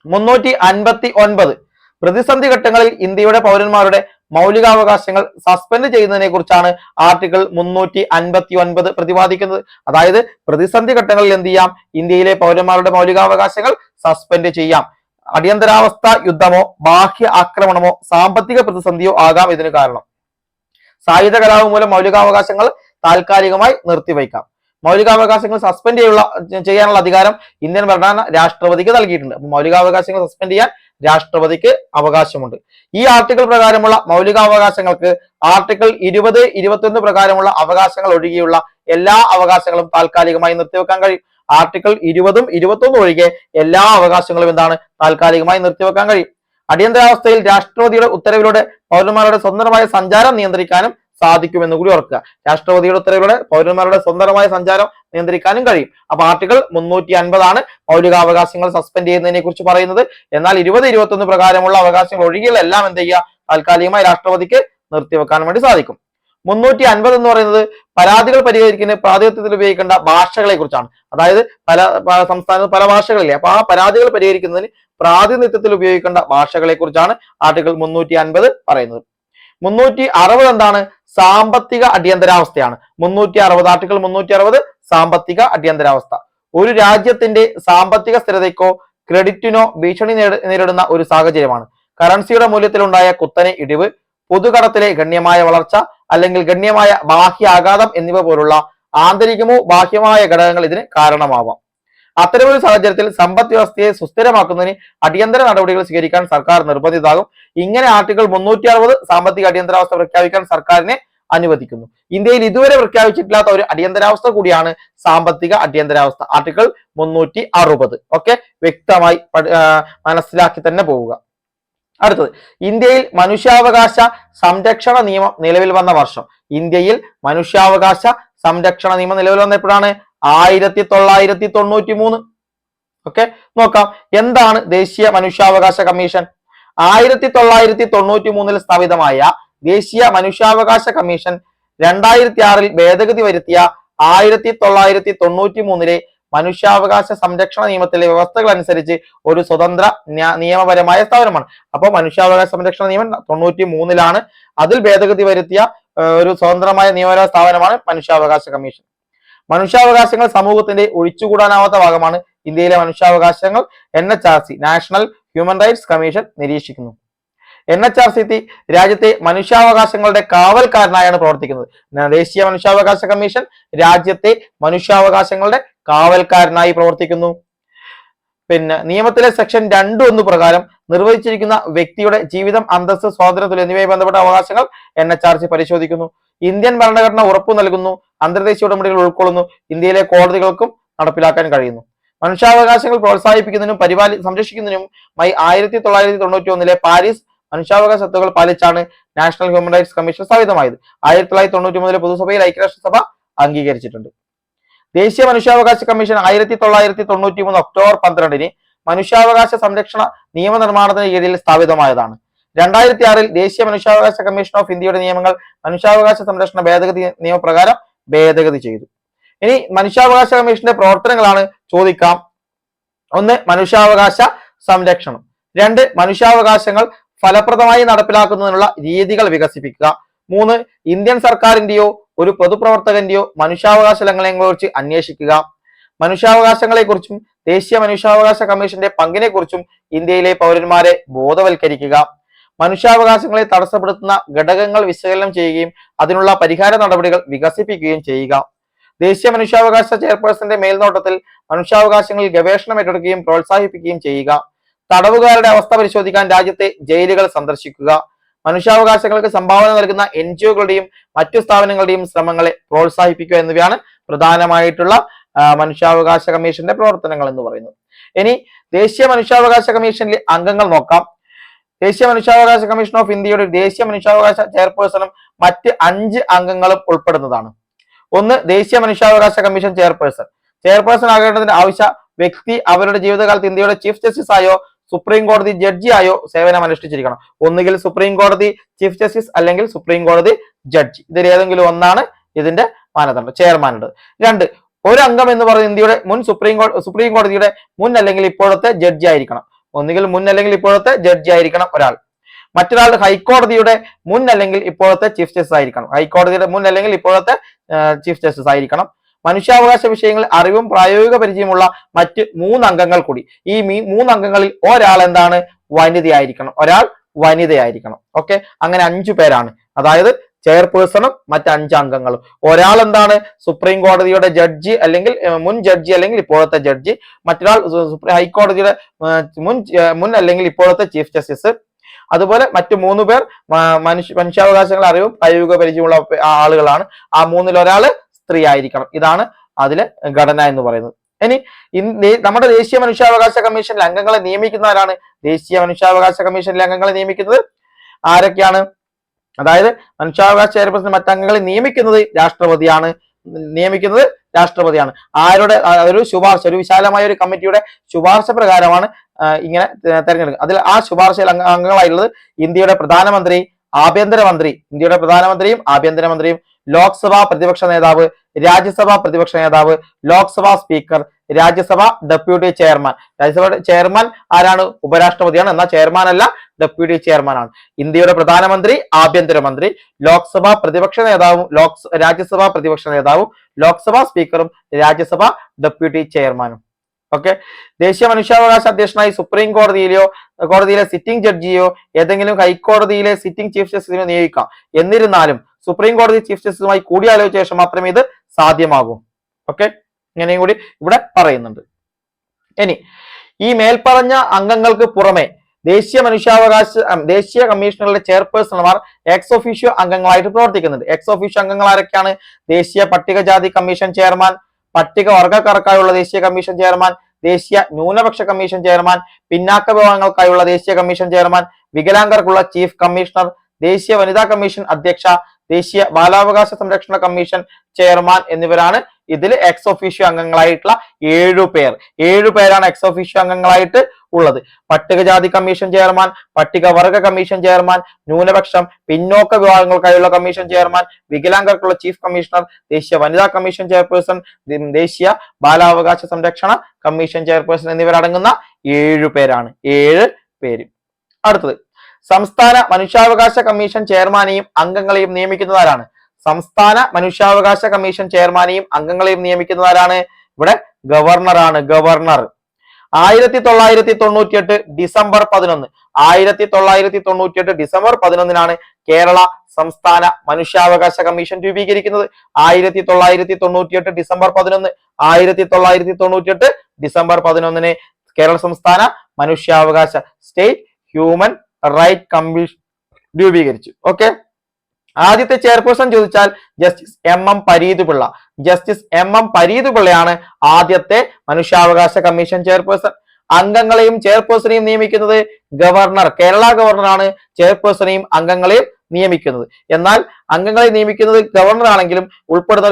359 പ്രതിസന്ധി ഘട്ടങ്ങളിൽ ഇന്ത്യയുടെ പൗരന്മാരുടെ മൗലികാവകാശങ്ങൾ സസ്പെൻഡ് ചെയ്യുന്നതിനെ കുറിച്ചാണ് ആർട്ടിക്കിൾ 359 പ്രതിപാദിക്കുന്നത്. അതായത് പ്രതിസന്ധി ഘട്ടങ്ങളിൽ എന്ത് ചെയ്യാം? ഇന്ത്യയിലെ പൗരന്മാരുടെ മൗലികാവകാശങ്ങൾ സസ്പെൻഡ് ചെയ്യാം. അടിയന്തരാവസ്ഥ യുദ്ധമോ ബാഹ്യ ആക്രമണമോ സാമ്പത്തിക പ്രതിസന്ധിയോ ആകാം ഇതിന് കാരണം. സായുധ കലാപം മൂലം മൗലികാവകാശങ്ങൾ താൽക്കാലികമായി നിർത്തിവയ്ക്കാം. മൗലികാവകാശങ്ങൾ സസ്പെൻഡ് ചെയ്യാനുള്ള അധികാരം ഇന്ത്യൻ ഭരണഘടന രാഷ്ട്രപതിക്ക് നൽകിയിട്ടുണ്ട്. അപ്പൊ മൗലികാവകാശങ്ങൾ സസ്പെൻഡ് ചെയ്യാൻ രാഷ്ട്രപതിക്ക് അവകാശമുണ്ട്. ഈ ആർട്ടിക്കിൾ പ്രകാരമുള്ള മൗലികാവകാശങ്ങൾക്ക് ആർട്ടിക്കിൾ 20, 21 പ്രകാരമുള്ള അവകാശങ്ങൾ ഒഴികെയുള്ള എല്ലാ അവകാശങ്ങളും താൽക്കാലികമായി നിർത്തിവെക്കാൻ കഴിയും. ആർട്ടിക്കിൾ 20ഉം 21 ഒഴികെ എല്ലാ അവകാശങ്ങളും എന്താണ് താൽക്കാലികമായി നിർത്തിവെക്കാൻ കഴിയും. അടിയന്തരാവസ്ഥയിൽ രാഷ്ട്രപതിയുടെ ഉത്തരവിലൂടെ പൗരന്മാരുടെ സ്വതന്ത്രമായ സഞ്ചാരം നിയന്ത്രിക്കാനും സാധിക്കുമെന്ന് കൂടി ഓർക്കുക. രാഷ്ട്രപതിയുടെ ഉത്തരവിലൂടെ പൗരന്മാരുടെ സ്വതന്ത്രമായ സഞ്ചാരം നിയന്ത്രിക്കാനും കഴിയും. അപ്പൊ ആർട്ടിക്കിൾ 350 മൗലികാവകാശങ്ങൾ സസ്പെൻഡ് ചെയ്യുന്നതിനെ കുറിച്ച് പറയുന്നത്. എന്നാൽ 20, 21 പ്രകാരമുള്ള അവകാശങ്ങൾ ഒഴികെയുള്ള എല്ലാം എന്ത് ചെയ്യുക? താൽക്കാലികമായി രാഷ്ട്രപതിക്ക് നിർത്തിവെക്കാൻ വേണ്ടി സാധിക്കും. 350 എന്ന് പറയുന്നത് പരാതികൾ പരിഹരിക്കുന്നതിന് പ്രാതിനിധ്യത്തിൽ ഉപയോഗിക്കേണ്ട ഭാഷകളെ കുറിച്ചാണ്. അതായത് പല സംസ്ഥാനത്ത് പല ഭാഷകളില്ലേ, അപ്പൊ ആ പരാതികൾ പരിഹരിക്കുന്നതിന് പ്രാതിനിധ്യത്തിൽ ഉപയോഗിക്കേണ്ട ഭാഷകളെ കുറിച്ചാണ് ആർട്ടിക്കിൾ 350 പറയുന്നത്. 360 എന്താണ്? സാമ്പത്തിക അടിയന്തരാവസ്ഥയാണ്. 360 ആർട്ടിക്കിൾ 360 സാമ്പത്തിക അടിയന്തരാവസ്ഥ. ഒരു രാജ്യത്തിന്റെ സാമ്പത്തിക സ്ഥിരതയ്ക്കോ ക്രെഡിറ്റിനോ ഭീഷണി നേരിടുന്ന ഒരു സാഹചര്യമാണ്. കറൻസിയുടെ മൂല്യത്തിലുണ്ടായ കുത്തനെ ഇടിവ്, പൊതുകടത്തിലെ ഗണ്യമായ വളർച്ച അല്ലെങ്കിൽ ഗണ്യമായ ബാഹ്യാഘാതം എന്നിവ പോലുള്ള ആന്തരികമോ ബാഹ്യമായ ഘടകങ്ങൾ ഇതിന് കാരണമാവാം. അത്തരമൊരു സാഹചര്യത്തിൽ സമ്പദ് വ്യവസ്ഥയെ സുസ്ഥിരമാക്കുന്നതിന് അടിയന്തര നടപടികൾ സ്വീകരിക്കാൻ സർക്കാർ നിർബന്ധിതമാകും. ഇങ്ങനെ ആർട്ടിക്കിൾ 360 സാമ്പത്തിക അടിയന്തരാവസ്ഥ പ്രഖ്യാപിക്കാൻ സർക്കാരിനെ അനുവദിക്കുന്നു. ഇന്ത്യയിൽ ഇതുവരെ പ്രഖ്യാപിച്ചിട്ടില്ലാത്ത ഒരു അടിയന്തരാവസ്ഥ കൂടിയാണ് സാമ്പത്തിക അടിയന്തരാവസ്ഥ, ആർട്ടിക്കിൾ 360. ഓക്കെ, വ്യക്തമായി മനസ്സിലാക്കി തന്നെ പോവുക. അടുത്തത് ഇന്ത്യയിൽ മനുഷ്യാവകാശ സംരക്ഷണ നിയമം നിലവിൽ വന്ന വർഷം. ഇന്ത്യയിൽ മനുഷ്യാവകാശ സംരക്ഷണ നിയമം നിലവിൽ വന്ന എപ്പോഴാണ്? 1993. ഓക്കെ, നോക്കാം. എന്താണ് ദേശീയ മനുഷ്യാവകാശ കമ്മീഷൻ? 1993 സ്ഥാപിതമായ ദേശീയ മനുഷ്യാവകാശ കമ്മീഷൻ 2006 ഭേദഗതി വരുത്തിയ 1993 മനുഷ്യാവകാശ സംരക്ഷണ നിയമത്തിലെ വ്യവസ്ഥകൾ അനുസരിച്ച് ഒരു സ്വതന്ത്ര നിയമപരമായ സ്ഥാപനമാണ്. അപ്പോൾ മനുഷ്യാവകാശ സംരക്ഷണ നിയമം 93 അതിൽ ഭേദഗതി വരുത്തിയ ഒരു സ്വതന്ത്രമായ നിയമപരമായ സ്ഥാപനമാണ് മനുഷ്യാവകാശ കമ്മീഷൻ. മനുഷ്യാവകാശങ്ങൾ സമൂഹത്തിന്റെ ഒഴിച്ചുകൂടാനാവാത്ത ഭാഗമാണ്. ഇന്ത്യയിലെ മനുഷ്യാവകാശങ്ങൾ NHRC national human rights commission നിരീക്ഷിക്കുന്നു. NHRC രാജ്യത്തെ മനുഷ്യാവകാശങ്ങളുടെ കാവൽക്കാരനായാണ് പ്രവർത്തിക്കുന്നത്. ദേശീയ മനുഷ്യാവകാശ കമ്മീഷൻ രാജ്യത്തെ മനുഷ്യാവകാശങ്ങളുടെ കാവൽക്കാരനായി പ്രവർത്തിക്കുന്നു. നിയമത്തിലെ സെക്ഷൻ 2(1) പ്രകാരം നിർവഹിച്ചിരിക്കുന്ന വ്യക്തിയുടെ ജീവിതം, അന്തസ്സ്, സ്വാതന്ത്ര്യം എന്നിവയുമായി ബന്ധപ്പെട്ട അവകാശങ്ങൾ NHRC പരിശോധിക്കുന്നു. ഇന്ത്യൻ ഭരണഘടന ഉറപ്പു നൽകുന്നു, അന്തർദേശീയ ഉടമ്പടികൾ ഉൾക്കൊള്ളുന്നു, ഇന്ത്യയിലെ കോടതികൾക്കും നടപ്പിലാക്കാൻ കഴിയുന്നു. മനുഷ്യാവകാശങ്ങൾ പ്രോത്സാഹിപ്പിക്കുന്നതിനും സംരക്ഷിക്കുന്നതിനുമായി 1991 പാരീസ് മനുഷ്യാവകാശ തത്വങ്ങൾ പാലിച്ചാണ് നാഷണൽ ഹ്യൂമൻ റൈറ്റ്സ് കമ്മീഷൻ സ്ഥാപിതമായത്. 1993 പൊതുസഭയിൽ ഐക്യരാഷ്ട്രസഭ അംഗീകരിച്ചിട്ടുണ്ട്. ദേശീയ മനുഷ്യാവകാശ കമ്മീഷൻ 1993 ഒക്ടോബർ 12 മനുഷ്യാവകാശ സംരക്ഷണ നിയമനിർമ്മാണത്തിന് കീഴിൽ സ്ഥാപിതമായതാണ്. 2006 ദേശീയ മനുഷ്യാവകാശ കമ്മീഷൻ ഓഫ് ഇന്ത്യയുടെ നിയമങ്ങൾ മനുഷ്യാവകാശ സംരക്ഷണ ഭേദഗതി നിയമപ്രകാരം ഭേദഗതി ചെയ്തു. ഇനി മനുഷ്യാവകാശ കമ്മീഷന്റെ പ്രവർത്തനങ്ങളാണ് ചോദിക്കാം. 1. മനുഷ്യാവകാശ സംരക്ഷണം. 2. മനുഷ്യാവകാശങ്ങൾ ഫലപ്രദമായി നടപ്പിലാക്കുന്നതിനുള്ള രീതികൾ വികസിപ്പിക്കുക. 3. ഇന്ത്യൻ സർക്കാരിന്റെയോ ഒരു പൊതുപ്രവർത്തകന്റെയോ മനുഷ്യാവകാശ ലംഘനങ്ങളെക്കുറിച്ച് അന്വേഷിക്കുക. മനുഷ്യാവകാശങ്ങളെക്കുറിച്ചും ദേശീയ മനുഷ്യാവകാശ കമ്മീഷന്റെ പങ്കിനെക്കുറിച്ചും ഇന്ത്യയിലെ പൗരന്മാരെ ബോധവൽക്കരിക്കുക. മനുഷ്യാവകാശങ്ങളെ തടസ്സപ്പെടുത്തുന്ന ഘടകങ്ങൾ വിശകലനം ചെയ്യുകയും അതിനുള്ള പരിഹാര നടപടികൾ വികസിപ്പിക്കുകയും ചെയ്യുക. ദേശീയ മനുഷ്യാവകാശ ചെയർപേഴ്സന്റെ മേൽനോട്ടത്തിൽ മനുഷ്യാവകാശങ്ങളിൽ ഗവേഷണം ഏറ്റെടുക്കുകയും പ്രോത്സാഹിപ്പിക്കുകയും ചെയ്യുക. തടവുകാരുടെ അവസ്ഥ പരിശോധിക്കാൻ രാജ്യത്തെ ജയിലുകൾ സന്ദർശിക്കുക. മനുഷ്യാവകാശങ്ങൾക്ക് സംഭാവന നൽകുന്ന NGOകളുടെയും മറ്റു സ്ഥാപനങ്ങളുടെയും ശ്രമങ്ങളെ പ്രോത്സാഹിപ്പിക്കുക എന്നിവയാണ് പ്രധാനമായിട്ടുള്ള മനുഷ്യാവകാശ കമ്മീഷന്റെ പ്രവർത്തനങ്ങൾ എന്ന് പറയുന്നത്. ഇനി ദേശീയ മനുഷ്യാവകാശ കമ്മീഷനിലെ അംഗങ്ങൾ നോക്കാം. ദേശീയ മനുഷ്യാവകാശ കമ്മീഷൻ ഓഫ് ഇന്ത്യയുടെ ദേശീയ മനുഷ്യാവകാശ ചെയർപേഴ്സണും മറ്റ് 5 അംഗങ്ങളും ഉൾപ്പെടുന്നതാണ്. 1. ദേശീയ മനുഷ്യാവകാശ കമ്മീഷൻ ചെയർപേഴ്സൺ ആകേണ്ടതിന്റെ ആവശ്യ വ്യക്തി അവരുടെ ജീവിതകാലത്ത് ഇന്ത്യയുടെ ചീഫ് ജസ്റ്റിസ് ആയോ സുപ്രീം കോടതി ജഡ്ജി ആയോ സേവനം അനുഷ്ഠിച്ചിരിക്കണം. ഒന്നുകിൽ സുപ്രീം കോടതി ചീഫ് ജസ്റ്റിസ് അല്ലെങ്കിൽ സുപ്രീം കോടതി ജഡ്ജി, ഇതിൽ ഏതെങ്കിലും ഒന്നാണ് ഇതിന്റെ മാനദണ്ഡം. ചെയർമാനുണ്ട്. 2. ഒരു അംഗം എന്ന് പറയുന്നത് ഇന്ത്യയുടെ മുൻ സുപ്രീം കോടതിയുടെ മുൻ അല്ലെങ്കിൽ ഇപ്പോഴത്തെ ജഡ്ജി ആയിരിക്കണം. ഒന്നുകിൽ മുൻ അല്ലെങ്കിൽ ഇപ്പോഴത്തെ ജഡ്ജി ആയിരിക്കണം ഒരാൾ. മറ്റൊരാൾ ഹൈക്കോടതിയുടെ മുൻ അല്ലെങ്കിൽ ഇപ്പോഴത്തെ ചീഫ് ജസ്റ്റിസ് ആയിരിക്കണം. ഹൈക്കോടതിയുടെ മുൻ അല്ലെങ്കിൽ ഇപ്പോഴത്തെ ചീഫ് ജസ്റ്റിസ് ആയിരിക്കണം. മനുഷ്യാവകാശ വിഷയങ്ങളിൽ അറിവും പ്രായോഗിക പരിചയമുള്ള മറ്റ് 3 അംഗങ്ങൾ കൂടി. ഈ 3 അംഗങ്ങളിൽ ഒരാൾ എന്താണ്? വനിതയായിരിക്കണം. ഓക്കെ, അങ്ങനെ 5 പേരാണ്. അതായത് ചെയർപേഴ്സണും മറ്റ് 5 അംഗങ്ങളും. ഒരാൾ എന്താണ്? സുപ്രീം കോടതിയുടെ ജഡ്ജി അല്ലെങ്കിൽ മുൻ ജഡ്ജി അല്ലെങ്കിൽ ഇപ്പോഴത്തെ ജഡ്ജി. മറ്റൊരാൾ ഹൈക്കോടതിയുടെ മുൻ അല്ലെങ്കിൽ ഇപ്പോഴത്തെ ചീഫ് ജസ്റ്റിസ്. അതുപോലെ മറ്റു 3 പേർ മനുഷ്യാവകാശങ്ങൾ അറിവും പ്രായോഗിക പരിചയമുള്ള ആളുകളാണ്. ആ 3-ൽ ഒരാള് സ്ത്രീ ആയിരിക്കണം. ഇതാണ് അതിലെ ഘടന എന്ന് പറയുന്നത്. ഇനി നമ്മുടെ ദേശീയ മനുഷ്യാവകാശ കമ്മീഷനിലെ അംഗങ്ങളെ നിയമിക്കുന്നവരാണ്. ദേശീയ മനുഷ്യാവകാശ കമ്മീഷനിലെ അംഗങ്ങളെ നിയമിക്കുന്നത് ആരൊക്കെയാണ്? അതായത് മനുഷ്യാവകാശ ചെയർപേഴ്സൺ മറ്റംഗങ്ങളെ നിയമിക്കുന്നത് രാഷ്ട്രപതിയാണ്. ആരുടെ ഒരു ശുപാർശ, ഒരു വിശാലമായ ഒരു കമ്മിറ്റിയുടെ ശുപാർശ പ്രകാരമാണ് ഇങ്ങനെ തെരഞ്ഞെടുക്കുക. അതിൽ ആ ശുപാർശയിൽ അംഗങ്ങളായിട്ടുള്ളത് ഇന്ത്യയുടെ പ്രധാനമന്ത്രിയും ആഭ്യന്തരമന്ത്രിയും ലോക്സഭാ പ്രതിപക്ഷ നേതാവ്, രാജ്യസഭാ പ്രതിപക്ഷ നേതാവ്, Lok Sabha speaker, Rajya Sabha deputy chairman. Rajya Sabha chairman ആരാണ്? ഉപരാഷ്ട്രപതിയാണ്. എന്നാൽ ചെയർമാൻ അല്ല, ഡെപ്യൂട്ടി ചെയർമാൻ ആണ്. ഇന്ത്യയുടെ പ്രധാനമന്ത്രി, ആഭ്യന്തരമന്ത്രി, ലോക്സഭാ പ്രതിപക്ഷ നേതാവും രാജ്യസഭാ പ്രതിപക്ഷ നേതാവും, ലോക്സഭാ സ്പീക്കറും, രാജ്യസഭ ഡെപ്യൂട്ടി ചെയർമാനും. ഓക്കെ, ദേശീയ മനുഷ്യാവകാശ അധ്യക്ഷനായി സുപ്രീം കോടതിയിലെ സിറ്റിംഗ് ജഡ്ജിയോ ഏതെങ്കിലും ഹൈക്കോടതിയിലെ സിറ്റിംഗ് ചീഫ് ജസ്റ്റിസിനെ നിയോഗിക്കാം. എന്നിരുന്നാലും സുപ്രീം കോടതി ചീഫ് ജസ്റ്റിസുമായി കൂടിയാലോചിച്ച ശേഷം മാത്രമേ ഇത് സാധ്യമാകൂ. ഓക്കെ, ഇങ്ങനെയും കൂടി ഇവിടെ പറയുന്നുണ്ട്. ഇനി ഈ മേൽപ്പറഞ്ഞ അംഗങ്ങൾക്ക് പുറമെ ദേശീയ കമ്മീഷനുകളുടെ ചെയർപേഴ്സൺമാർ എക്സ് ഒഫീഷ്യോ അംഗങ്ങളായിട്ട് പ്രവർത്തിക്കുന്നുണ്ട്. എക്സ് ഒഫീഷ്യോ അംഗങ്ങൾ ആരൊക്കെയാണ്? ദേശീയ പട്ടികജാതി കമ്മീഷൻ ചെയർമാൻ, പട്ടിക വർഗ്ഗക്കാർക്കായുള്ള ദേശീയ കമ്മീഷൻ ചെയർമാൻ, ദേശീയ ന്യൂനപക്ഷ കമ്മീഷൻ ചെയർമാൻ, പിന്നാക്ക വിഭാഗങ്ങൾക്കായുള്ള ദേശീയ കമ്മീഷൻ ചെയർമാൻ, വികലാംഗർക്കുള്ള ചീഫ് കമ്മീഷണർ, ദേശീയ വനിതാ കമ്മീഷൻ അധ്യക്ഷ, ദേശീയ ബാലാവകാശ സംരക്ഷണ കമ്മീഷൻ ചെയർമാൻ എന്നിവരാണ് ഇതിൽ എക്സ് ഒഫീഷ്യോ അംഗങ്ങളായിട്ടുള്ള 7 പേരാണ് എക്സ് ഒഫീഷ്യോ അംഗങ്ങളായിട്ട് ഉള്ളത്. പട്ടികജാതി കമ്മീഷൻ ചെയർമാൻ, പട്ടികവർഗ കമ്മീഷൻ ചെയർമാൻ, ന്യൂനപക്ഷം പിന്നോക്ക വിഭാഗങ്ങൾക്കായുള്ള കമ്മീഷൻ ചെയർമാൻ, വികലാംഗർക്കുള്ള ചീഫ് കമ്മീഷണർ, ദേശീയ വനിതാ കമ്മീഷൻ ചെയർപേഴ്സൺ, ദേശീയ ബാലാവകാശ സംരക്ഷണ കമ്മീഷൻ ചെയർപേഴ്സൺ എന്നിവരടങ്ങുന്ന 7 പേരാണ്. 7 പേര്. അടുത്തത് സംസ്ഥാന മനുഷ്യാവകാശ കമ്മീഷൻ ചെയർമാനെയും അംഗങ്ങളെയും നിയമിക്കുന്നതാരാണ്? സംസ്ഥാന മനുഷ്യാവകാശ കമ്മീഷൻ ചെയർമാനെയും അംഗങ്ങളെയും നിയമിക്കുന്നതാരാണ്? ഇവിടെ ഗവർണറാണ്. ഗവർണർ 1998 ഡിസംബർ 11 കേരള സംസ്ഥാന മനുഷ്യാവകാശ കമ്മീഷൻ രൂപീകരിക്കുന്നത്. 1998 ഡിസംബർ 11 1998 ഡിസംബർ 11 കേരള സംസ്ഥാന മനുഷ്യാവകാശ സ്റ്റേറ്റ് ഹ്യൂമൻ റൈറ്റ് കമ്മീഷൻ രൂപീകരിച്ചു. ഓക്കെ, ആദ്യത്തെ ചെയർപേഴ്സൺ ചോദിച്ചാൽ justice MM Pareeth Pillai. Justice MM Pareeth പിള്ളയാണ് ആദ്യത്തെ മനുഷ്യാവകാശ കമ്മീഷൻ ചെയർപേഴ്സൺ. അംഗങ്ങളെയും ചെയർപേഴ്സണെയും നിയമിക്കുന്നത് ഗവർണർ, കേരള ഗവർണറാണ് ചെയർപേഴ്സണെയും അംഗങ്ങളെയും നിയമിക്കുന്നത്. എന്നാൽ അംഗങ്ങളെ നിയമിക്കുന്നത് ഗവർണർ ആണെങ്കിലും ഉൾപ്പെടുന്ന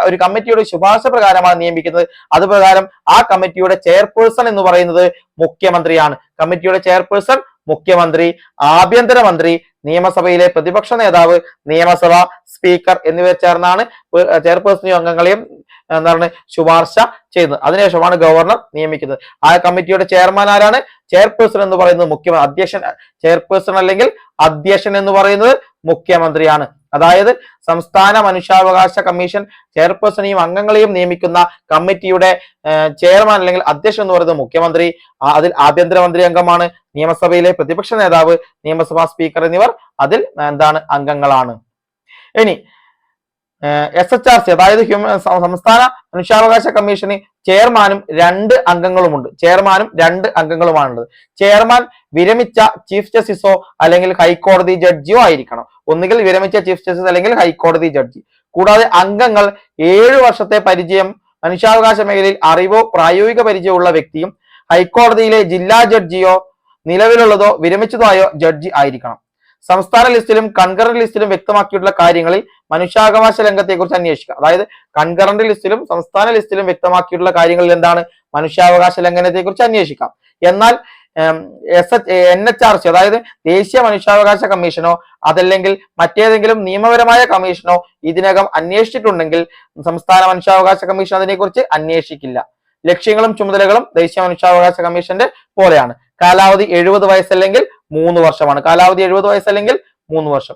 ഒരു കമ്മിറ്റിയുടെ ശുപാർശ പ്രകാരമാണ് നിയമിക്കുന്നത്. അതുപ്രകാരം ആ കമ്മിറ്റിയുടെ ചെയർപേഴ്സൺ എന്ന് പറയുന്നത് മുഖ്യമന്ത്രിയാണ്. കമ്മിറ്റിയുടെ ചെയർപേഴ്സൺ മുഖ്യമന്ത്രി, ആഭ്യന്തരമന്ത്രി, നിയമസഭയിലെ പ്രതിപക്ഷ നേതാവ്, നിയമസഭ സ്പീക്കർ എന്നിവർ ചേർന്നാണ് ചെയർപേഴ്സണെയും അംഗങ്ങളെയും എന്താണ് ശുപാർശ ചെയ്യുന്നത്. അതിനുശേഷമാണ് ഗവർണർ നിയമിക്കുന്നത്. ആ കമ്മിറ്റിയുടെ ചെയർമാൻ ആരാണ്? ചെയർപേഴ്സൺ എന്ന് പറയുന്നത് മുഖ്യമന്ത്രി. അധ്യക്ഷൻ, ചെയർപേഴ്സൺ അല്ലെങ്കിൽ അധ്യക്ഷൻ എന്ന് പറയുന്നത് മുഖ്യമന്ത്രിയാണ്. അതായത് സംസ്ഥാന മനുഷ്യാവകാശ കമ്മീഷൻ ചെയർപേഴ്സണെയും അംഗങ്ങളെയും നിയമിക്കുന്ന കമ്മിറ്റിയുടെ ചെയർമാൻ അല്ലെങ്കിൽ അധ്യക്ഷൻ എന്ന് പറയുന്നത് മുഖ്യമന്ത്രി. അതിൽ ആഭ്യന്തരമന്ത്രി അംഗമാണ്. നിയമസഭയിലെ പ്രതിപക്ഷ നേതാവ്, നിയമസഭാ സ്പീക്കർ എന്നിവർ അതിൽ അംഗങ്ങളാണ്. ഇനി SHRC അതായത് സംസ്ഥാന മനുഷ്യാവകാശ കമ്മീഷന് ചെയർമാനും 2 അംഗങ്ങളുമുണ്ട്. ചെയർമാനും 2 അംഗങ്ങളുമാണുള്ളത്. ചെയർമാൻ വിരമിച്ച ചീഫ് ജസ്റ്റിസോ അല്ലെങ്കിൽ ഹൈക്കോടതി ജഡ്ജിയോ ആയിരിക്കണം. ഒന്നുകിൽ വിരമിച്ച ചീഫ് ജസ്റ്റിസ് അല്ലെങ്കിൽ ഹൈക്കോടതി ജഡ്ജി. കൂടാതെ അംഗങ്ങൾ 7 വർഷത്തെ പരിചയം, മനുഷ്യാവകാശ മേഖലയിൽ അറിവോ പ്രായോഗിക പരിചയമുള്ള വ്യക്തിയും ഹൈക്കോടതിയിലെ ജില്ലാ ജഡ്ജിയോ നിലവിലുള്ളതോ വിരമിച്ചതോ ആയോ ജഡ്ജി ആയിരിക്കണം. സംസ്ഥാന ലിസ്റ്റിലും കൺകറന്റ് ലിസ്റ്റിലും വ്യക്തമാക്കിയിട്ടുള്ള കാര്യങ്ങളിൽ മനുഷ്യാവകാശ ലംഘനത്തെക്കുറിച്ച് അന്വേഷിക്കാം. അതായത് കൺകറന്റ് ലിസ്റ്റിലും സംസ്ഥാന ലിസ്റ്റിലും വ്യക്തമാക്കിയിട്ടുള്ള കാര്യങ്ങളിൽ എന്താണ് മനുഷ്യാവകാശ ലംഘനത്തെക്കുറിച്ച് അന്വേഷിക്കാം. എന്നാൽ NHRC അതായത് ദേശീയ മനുഷ്യാവകാശ കമ്മീഷനോ അതല്ലെങ്കിൽ മറ്റേതെങ്കിലും നിയമപരമായ കമ്മീഷനോ ഇതിനകം അന്വേഷിച്ചിട്ടുണ്ടെങ്കിൽ സംസ്ഥാന മനുഷ്യാവകാശ കമ്മീഷൻ അതിനെക്കുറിച്ച് അന്വേഷിക്കില്ല. ലക്ഷ്യങ്ങളും ചുമതലകളും ദേശീയ മനുഷ്യാവകാശ കമ്മീഷന്റെ പോലെയാണ്. കാലാവധി 70 വയസ്സല്ലെങ്കിൽ 3 വർഷമാണ്. കാലാവധി 70 വയസ്സല്ലെങ്കിൽ 3 വർഷം.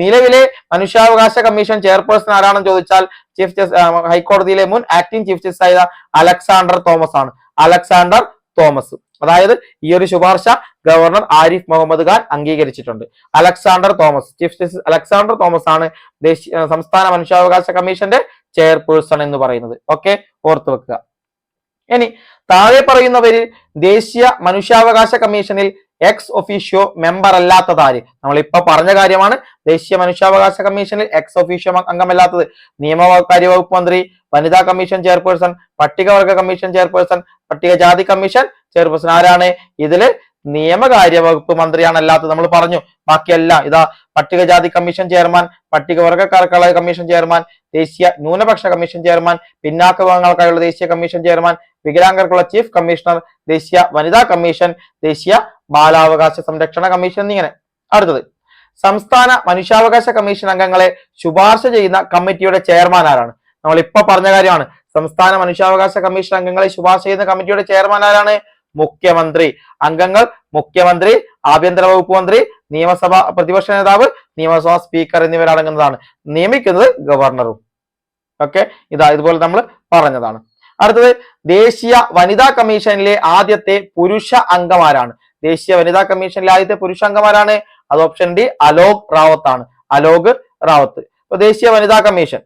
നിലവിലെ മനുഷ്യാവകാശ കമ്മീഷൻ ചെയർപേഴ്സൺ ആരാണെന്ന് ചോദിച്ചാൽ ചീഫ് ജസ്റ്റിസ് ഹൈക്കോടതിയിലെ മുൻ ആക്ടിംഗ് ചീഫ് ജസ്റ്റിസ് ആയ അലക്സാണ്ടർ തോമസ് ആണ്. Alexander Thomas. അതായത് ഈ ഒരു ശുപാർശ ഗവർണർ ആരിഫ് മുഹമ്മദ് ഖാൻ അംഗീകരിച്ചിട്ടുണ്ട്. Alexander Thomas, chief justice Alexander Thomas ആണ് സംസ്ഥാന മനുഷ്യാവകാശ കമ്മീഷന്റെ ചെയർപേഴ്സൺ എന്ന് പറയുന്നത്. ഓക്കെ, ഓർത്തു വെക്കുക. ഇനി താഴെ പറയുന്നവരിൽ ദേശീയ മനുഷ്യാവകാശ കമ്മീഷനിൽ എക്സ് ഒഫീഷ്യോ മെമ്പർ അല്ലാത്തതാര്? നമ്മളിപ്പോ പറഞ്ഞ കാര്യമാണ്. ദേശീയ മനുഷ്യാവകാശ കമ്മീഷനിൽ എക്സ് ഒഫീഷ്യോ അംഗമല്ലാത്തത് നിയമകാര്യ വകുപ്പ് മന്ത്രി, വനിതാ കമ്മീഷൻ ചെയർപേഴ്സൺ, പട്ടികവർഗ കമ്മീഷൻ ചെയർപേഴ്സൺ, പട്ടികജാതി കമ്മീഷൻ ചെയർപേഴ്സൺ. ആരാണ് ഇതില്? നിയമകാര്യ വകുപ്പ് മന്ത്രിയാണ് അല്ലാത്തത്. നമ്മൾ പറഞ്ഞു. ബാക്കിയെല്ലാം ഇതാ പട്ടികജാതി കമ്മീഷൻ ചെയർമാൻ, പട്ടികവർഗക്കാർക്കുള്ള കമ്മീഷൻ ചെയർമാൻ, ദേശീയ ന്യൂനപക്ഷ കമ്മീഷൻ ചെയർമാൻ, പിന്നാക്ക വിഭാഗങ്ങൾക്കായുള്ള ദേശീയ കമ്മീഷൻ ചെയർമാൻ, വികലാംഗർക്കുള്ള ചീഫ് കമ്മീഷണർ, ദേശീയ വനിതാ കമ്മീഷൻ, ദേശീയ ബാലാവകാശ സംരക്ഷണ കമ്മീഷൻ എന്നിങ്ങനെ. അടുത്തത് സംസ്ഥാന മനുഷ്യാവകാശ കമ്മീഷൻ അംഗങ്ങളെ ശുപാർശ ചെയ്യുന്ന കമ്മിറ്റിയുടെ ചെയർമാൻ ആരാണ്? നമ്മൾ ഇപ്പൊ പറഞ്ഞ കാര്യമാണ്. സംസ്ഥാന മനുഷ്യാവകാശ കമ്മീഷൻ അംഗങ്ങളെ ശുപാർശ ചെയ്യുന്ന കമ്മിറ്റിയുടെ ചെയർമാൻ ആരാണ്? മുഖ്യമന്ത്രി. അംഗങ്ങൾ മുഖ്യമന്ത്രി, ആഭ്യന്തര വകുപ്പ് മന്ത്രി, നിയമസഭ പ്രതിപക്ഷ നേതാവ്, നിയമസഭാ സ്പീക്കർ എന്നിവരടങ്ങുന്നതാണ്. നിയമിക്കുന്നത് ഗവർണറും. ഓക്കെ, ഇതുപോലെ നമ്മൾ പറഞ്ഞതാണ്. അടുത്തത് ദേശീയ വനിതാ കമ്മീഷനിലെ ആദ്യത്തെ പുരുഷ അംഗമാരാണ്? ദേശീയ വനിതാ കമ്മീഷനിലെ ആദ്യത്തെ പുരുഷ അംഗമാരാണ്? അത് ഓപ്ഷൻ ഡി അലോക് റാവത്ത് ആണ്. അലോക് റാവത്ത്. അപ്പൊ ദേശീയ വനിതാ കമ്മീഷൻ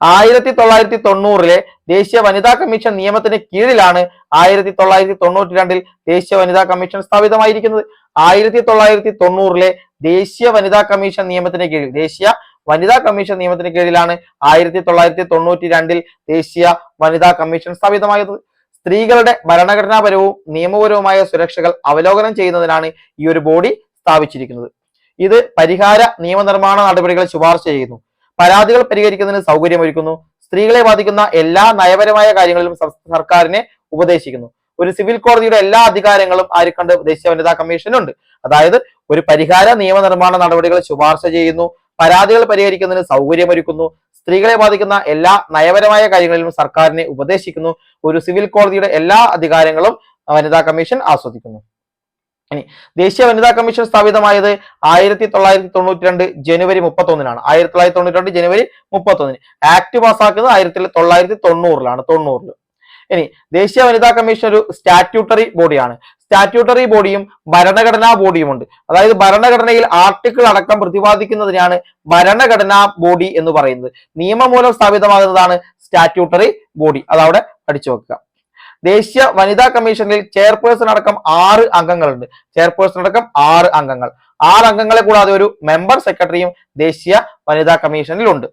1990 ദേശീയ വനിതാ കമ്മീഷൻ നിയമത്തിന് കീഴിലാണ് 1992 ദേശീയ വനിതാ കമ്മീഷൻ സ്ഥാപിതമായിരിക്കുന്നത്. 1990 ദേശീയ വനിതാ കമ്മീഷൻ നിയമത്തിന് കീഴിൽ, ദേശീയ വനിതാ കമ്മീഷൻ നിയമത്തിന് കീഴിലാണ് 1992 ദേശീയ വനിതാ കമ്മീഷൻ സ്ഥാപിതമായത്. സ്ത്രീകളുടെ ഭരണഘടനാപരവും നിയമപരവുമായ സുരക്ഷകൾ അവലോകനം ചെയ്യുന്നതിനാണ് ഈ ഒരു ബോഡി സ്ഥാപിച്ചിരിക്കുന്നത്. ഇത് പരിഹാര നിയമനിർമ്മാണ നടപടികൾ ശുപാർശ ചെയ്യുന്നു, പരാതികൾ പരിഹരിക്കുന്നതിന് സൗകര്യമൊരുക്കുന്നു, സ്ത്രീകളെ ബാധിക്കുന്ന എല്ലാ നയപരമായ കാര്യങ്ങളിലും സർക്കാരിനെ ഉപദേശിക്കുന്നു. ഒരു സിവിൽ കോടതിയുടെ എല്ലാ അധികാരങ്ങളും ആർക്കുണ്ട്? ദേശീയ വനിതാ കമ്മീഷനുണ്ട്. അതായത് ഒരു പരിഹാര നിയമനിർമ്മാണ നടപടികൾ ശുപാർശ ചെയ്യുന്നു, പരാതികൾ പരിഹരിക്കുന്നതിന് സൗകര്യമൊരുക്കുന്നു, സ്ത്രീകളെ ബാധിക്കുന്ന എല്ലാ നയപരമായ കാര്യങ്ങളിലും സർക്കാരിനെ ഉപദേശിക്കുന്നു. ഒരു സിവിൽ കോടതിയുടെ എല്ലാ അധികാരങ്ങളും വനിതാ കമ്മീഷൻ ആസ്വദിക്കുന്നു. ഇനി ദേശീയ വനിതാ കമ്മീഷൻ സ്ഥാപിതമായത് 1992 ജനുവരി 31-നാണ്. 1992 ജനുവരി 31. ആക്ട് പാസ്സാക്കുന്നത് 1990-ലാണ്. 90. ഇനി ദേശീയ വനിതാ കമ്മീഷൻ ഒരു സ്റ്റാറ്റ്യൂട്ടറി ബോഡിയാണ്. സ്റ്റാറ്റ്യൂട്ടറി ബോഡിയും ഭരണഘടനാ ബോഡിയുമുണ്ട്. അതായത് ഭരണഘടനയിൽ ആർട്ടിക്കിൾ അടക്കം പ്രതിപാദിക്കുന്നതിനാണ് ഭരണഘടനാ ബോഡി എന്ന് പറയുന്നത്. നിയമം മൂലം സ്ഥാപിതമാകുന്നതാണ് സ്റ്റാറ്റ്യൂട്ടറി ബോഡി. അതവിടെ പഠിച്ചു വെക്കുക. ദേശീയ വനിതാ കമ്മീഷനിൽ ചെയർപേഴ്സൺ അടക്കം 6 അംഗങ്ങളുണ്ട്. ചെയർപേഴ്സൺ അടക്കം 6 അംഗങ്ങൾ. 6 അംഗങ്ങളെ കൂടാതെ ഒരു മെമ്പർ സെക്രട്ടറിയും ദേശീയ വനിതാ കമ്മീഷനിലുണ്ട്.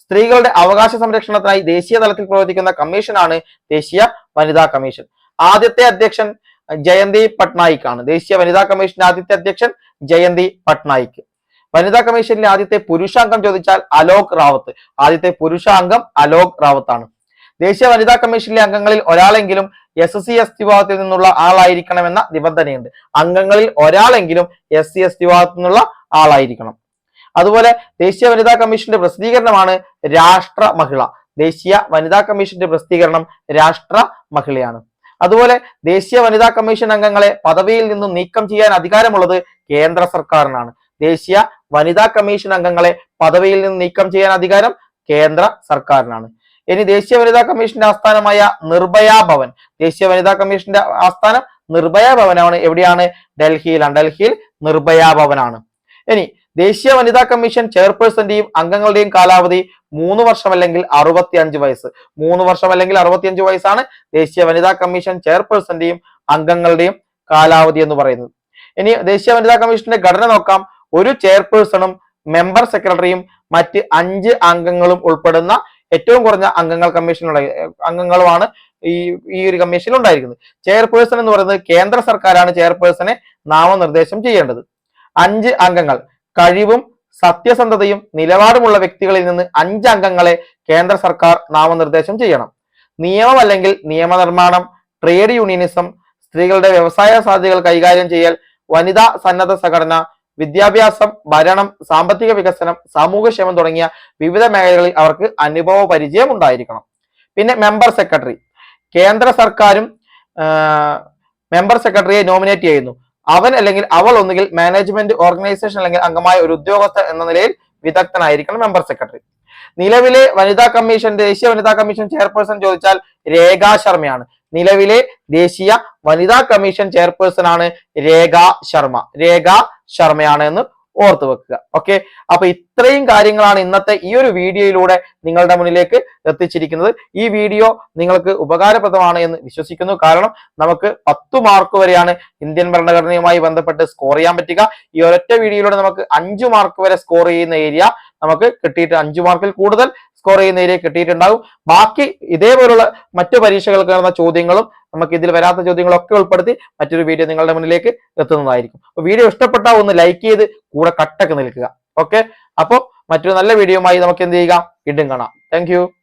സ്ത്രീകളുടെ അവകാശ സംരക്ഷണത്തിനായി ദേശീയ തലത്തിൽ പ്രവർത്തിക്കുന്ന കമ്മീഷനാണ് ദേശീയ വനിതാ കമ്മീഷൻ. ആദ്യത്തെ അധ്യക്ഷൻ ജയന്തി പട്നായിക് ആണ്. ദേശീയ വനിതാ കമ്മീഷന്റെ ആദ്യത്തെ അധ്യക്ഷൻ ജയന്തി പട്നായിക്. വനിതാ കമ്മീഷനിലെ ആദ്യത്തെ പുരുഷാംഗം ചോദിച്ചാൽ അലോക് റാവത്ത്. ആദ്യത്തെ പുരുഷാംഗം അലോക് റാവത്ത് ആണ്. ദേശീയ വനിതാ കമ്മീഷനിലെ അംഗങ്ങളിൽ ഒരാളെങ്കിലും SC ST വിഭാഗത്തിൽ നിന്നുള്ള ആളായിരിക്കണമെന്ന നിബന്ധനയുണ്ട്. അംഗങ്ങളിൽ ഒരാളെങ്കിലും SC ST വിഭാഗത്തിൽ നിന്നുള്ള ആളായിരിക്കണം. അതുപോലെ ദേശീയ വനിതാ കമ്മീഷന്റെ പ്രസിദ്ധീകരണമാണ് രാഷ്ട്ര മഹിള. ദേശീയ വനിതാ കമ്മീഷന്റെ പ്രസിദ്ധീകരണം രാഷ്ട്ര മഹിളയാണ്. അതുപോലെ ദേശീയ വനിതാ കമ്മീഷൻ അംഗങ്ങളെ പദവിയിൽ നിന്നും നീക്കം ചെയ്യാൻ അധികാരമുള്ളത് കേന്ദ്ര സർക്കാരിനാണ്. ദേശീയ വനിതാ കമ്മീഷൻ അംഗങ്ങളെ പദവിയിൽ നിന്ന് നീക്കം ചെയ്യാൻ അധികാരം കേന്ദ്ര സർക്കാരിനാണ്. ഇനി ദേശീയ വനിതാ കമ്മീഷന്റെ ആസ്ഥാനമായ നിർഭയ ഭവൻ. ദേശീയ വനിതാ കമ്മീഷന്റെ ആസ്ഥാനം നിർഭയ ഭവനാണ്. എവിടെയാണ്? ഡൽഹിയിലാണ്. ഡൽഹിയിൽ നിർഭയ ഭവനാണ്. ഇനി ദേശീയ വനിതാ കമ്മീഷൻ ചെയർപേഴ്സന്റെയും അംഗങ്ങളുടെയും കാലാവധി 3 വർഷം അല്ലെങ്കിൽ 65 വയസ്സ്. 3 വർഷം അല്ലെങ്കിൽ 65 വയസ്സാണ് ദേശീയ വനിതാ കമ്മീഷൻ ചെയർപേഴ്സന്റെയും അംഗങ്ങളുടെയും കാലാവധി എന്ന് പറയുന്നത്. ഇനി ദേശീയ വനിതാ കമ്മീഷന്റെ ഘടന നോക്കാം. ഒരു ചെയർപേഴ്സണും മെമ്പർ സെക്രട്ടറിയും മറ്റ് 5 അംഗങ്ങളും ഉൾപ്പെടുന്ന ഏറ്റവും കുറഞ്ഞ അംഗങ്ങളുമാണ് ഈ ഒരു കമ്മീഷനിൽ ഉണ്ടായിരിക്കുന്നത്. ചെയർപേഴ്സൺ എന്ന് പറയുന്നത് കേന്ദ്ര സർക്കാരാണ് ചെയർപേഴ്സണെ നാമനിർദ്ദേശം ചെയ്യേണ്ടത്. 5 അംഗങ്ങൾ. കഴിവും സത്യസന്ധതയും നിലവാരമുള്ള വ്യക്തികളിൽ നിന്ന് 5 അംഗങ്ങളെ കേന്ദ്ര സർക്കാർ നാമനിർദ്ദേശം ചെയ്യണം. നിയമം അല്ലെങ്കിൽ നിയമനിർമ്മാണം, ട്രേഡ് യൂണിയനിസം, സ്ത്രീകളുടെ വ്യവസായ സാധ്യതകൾ കൈകാര്യം ചെയ്യൽ, വനിതാ സന്നദ്ധ സംഘടന, വിദ്യാഭ്യാസം, ഭരണം, സാമ്പത്തിക വികസനം, സാമൂഹ്യക്ഷേമം തുടങ്ങിയ വിവിധ മേഖലകളിൽ അവർക്ക് അനുഭവ പരിചയം ഉണ്ടായിരിക്കണം. പിന്നെ മെമ്പർ സെക്രട്ടറി. കേന്ദ്ര സർക്കാരും മെമ്പർ സെക്രട്ടറിയെ നോമിനേറ്റ് ചെയ്യുന്നു. അവൻ അല്ലെങ്കിൽ അവൾ ഒന്നുകിൽ മാനേജ്മെന്റ് ഓർഗനൈസേഷൻ അല്ലെങ്കിൽ അംഗമായ ഒരു ഉദ്യോഗസ്ഥൻ എന്ന നിലയിൽ വിദഗ്ധനായിരിക്കണം മെമ്പർ സെക്രട്ടറി. നിലവിലെ വനിതാ കമ്മീഷൻ ദേശീയ വനിതാ കമ്മീഷൻ ചെയർപേഴ്സൺ ചോദിച്ചാൽ രേഖാ ശർമ്മയാണ്. നിലവിലെ ദേശീയ വനിതാ കമ്മീഷൻ ചെയർപേഴ്സൺ ആണ് രേഖാ ശർമ്മ. രേഖാ ശർമ്മയാണ് എന്ന് ഓർത്തു വെക്കുക. ഓക്കെ, അപ്പൊ ഇത്രയും കാര്യങ്ങളാണ് ഇന്നത്തെ ഈ ഒരു വീഡിയോയിലൂടെ നിങ്ങളുടെ മുന്നിലേക്ക് എത്തിച്ചിരിക്കുന്നത്. ഈ വീഡിയോ നിങ്ങൾക്ക് ഉപകാരപ്രദമാണ് എന്ന് വിശ്വസിക്കുന്നു. കാരണം നമുക്ക് 10 മാർക്ക് വരെയാണ് ഇന്ത്യൻ ഭരണഘടനയുമായി ബന്ധപ്പെട്ട് സ്കോർ ചെയ്യാൻ പറ്റുക. ഈ ഒരൊറ്റ വീഡിയോയിലൂടെ നമുക്ക് 5 മാർക്ക് വരെ സ്കോർ ചെയ്യുന്ന ഏരിയ നമുക്ക് കിട്ടിയിട്ട് 5 മാർക്കിൽ കൂടുതൽ സ്കോർ ചെയ്യുന്ന ഏരിയ കിട്ടിയിട്ടുണ്ടാകും. ബാക്കി ഇതേപോലുള്ള മറ്റു പരീക്ഷകൾക്ക് നടന്ന ചോദ്യങ്ങളും നമുക്ക് ഇതിൽ വരാത്ത ചോദ്യങ്ങളൊക്കെ ഉൾപ്പെടുത്തി മറ്റൊരു വീഡിയോ നിങ്ങളുടെ മുന്നിലേക്ക് എത്തുന്നതായിരിക്കും. അപ്പൊ വീഡിയോ ഇഷ്ടപ്പെട്ടാൽ ഒന്ന് ലൈക്ക് ചെയ്ത് കൂടെ കട്ടൊക്കെ നിൽക്കുക. ഓക്കെ, അപ്പോൾ മറ്റൊരു നല്ല വീഡിയോയുമായി നമുക്ക് എന്ത് ചെയ്യുക? വീണ്ടും കാണാം. താങ്ക്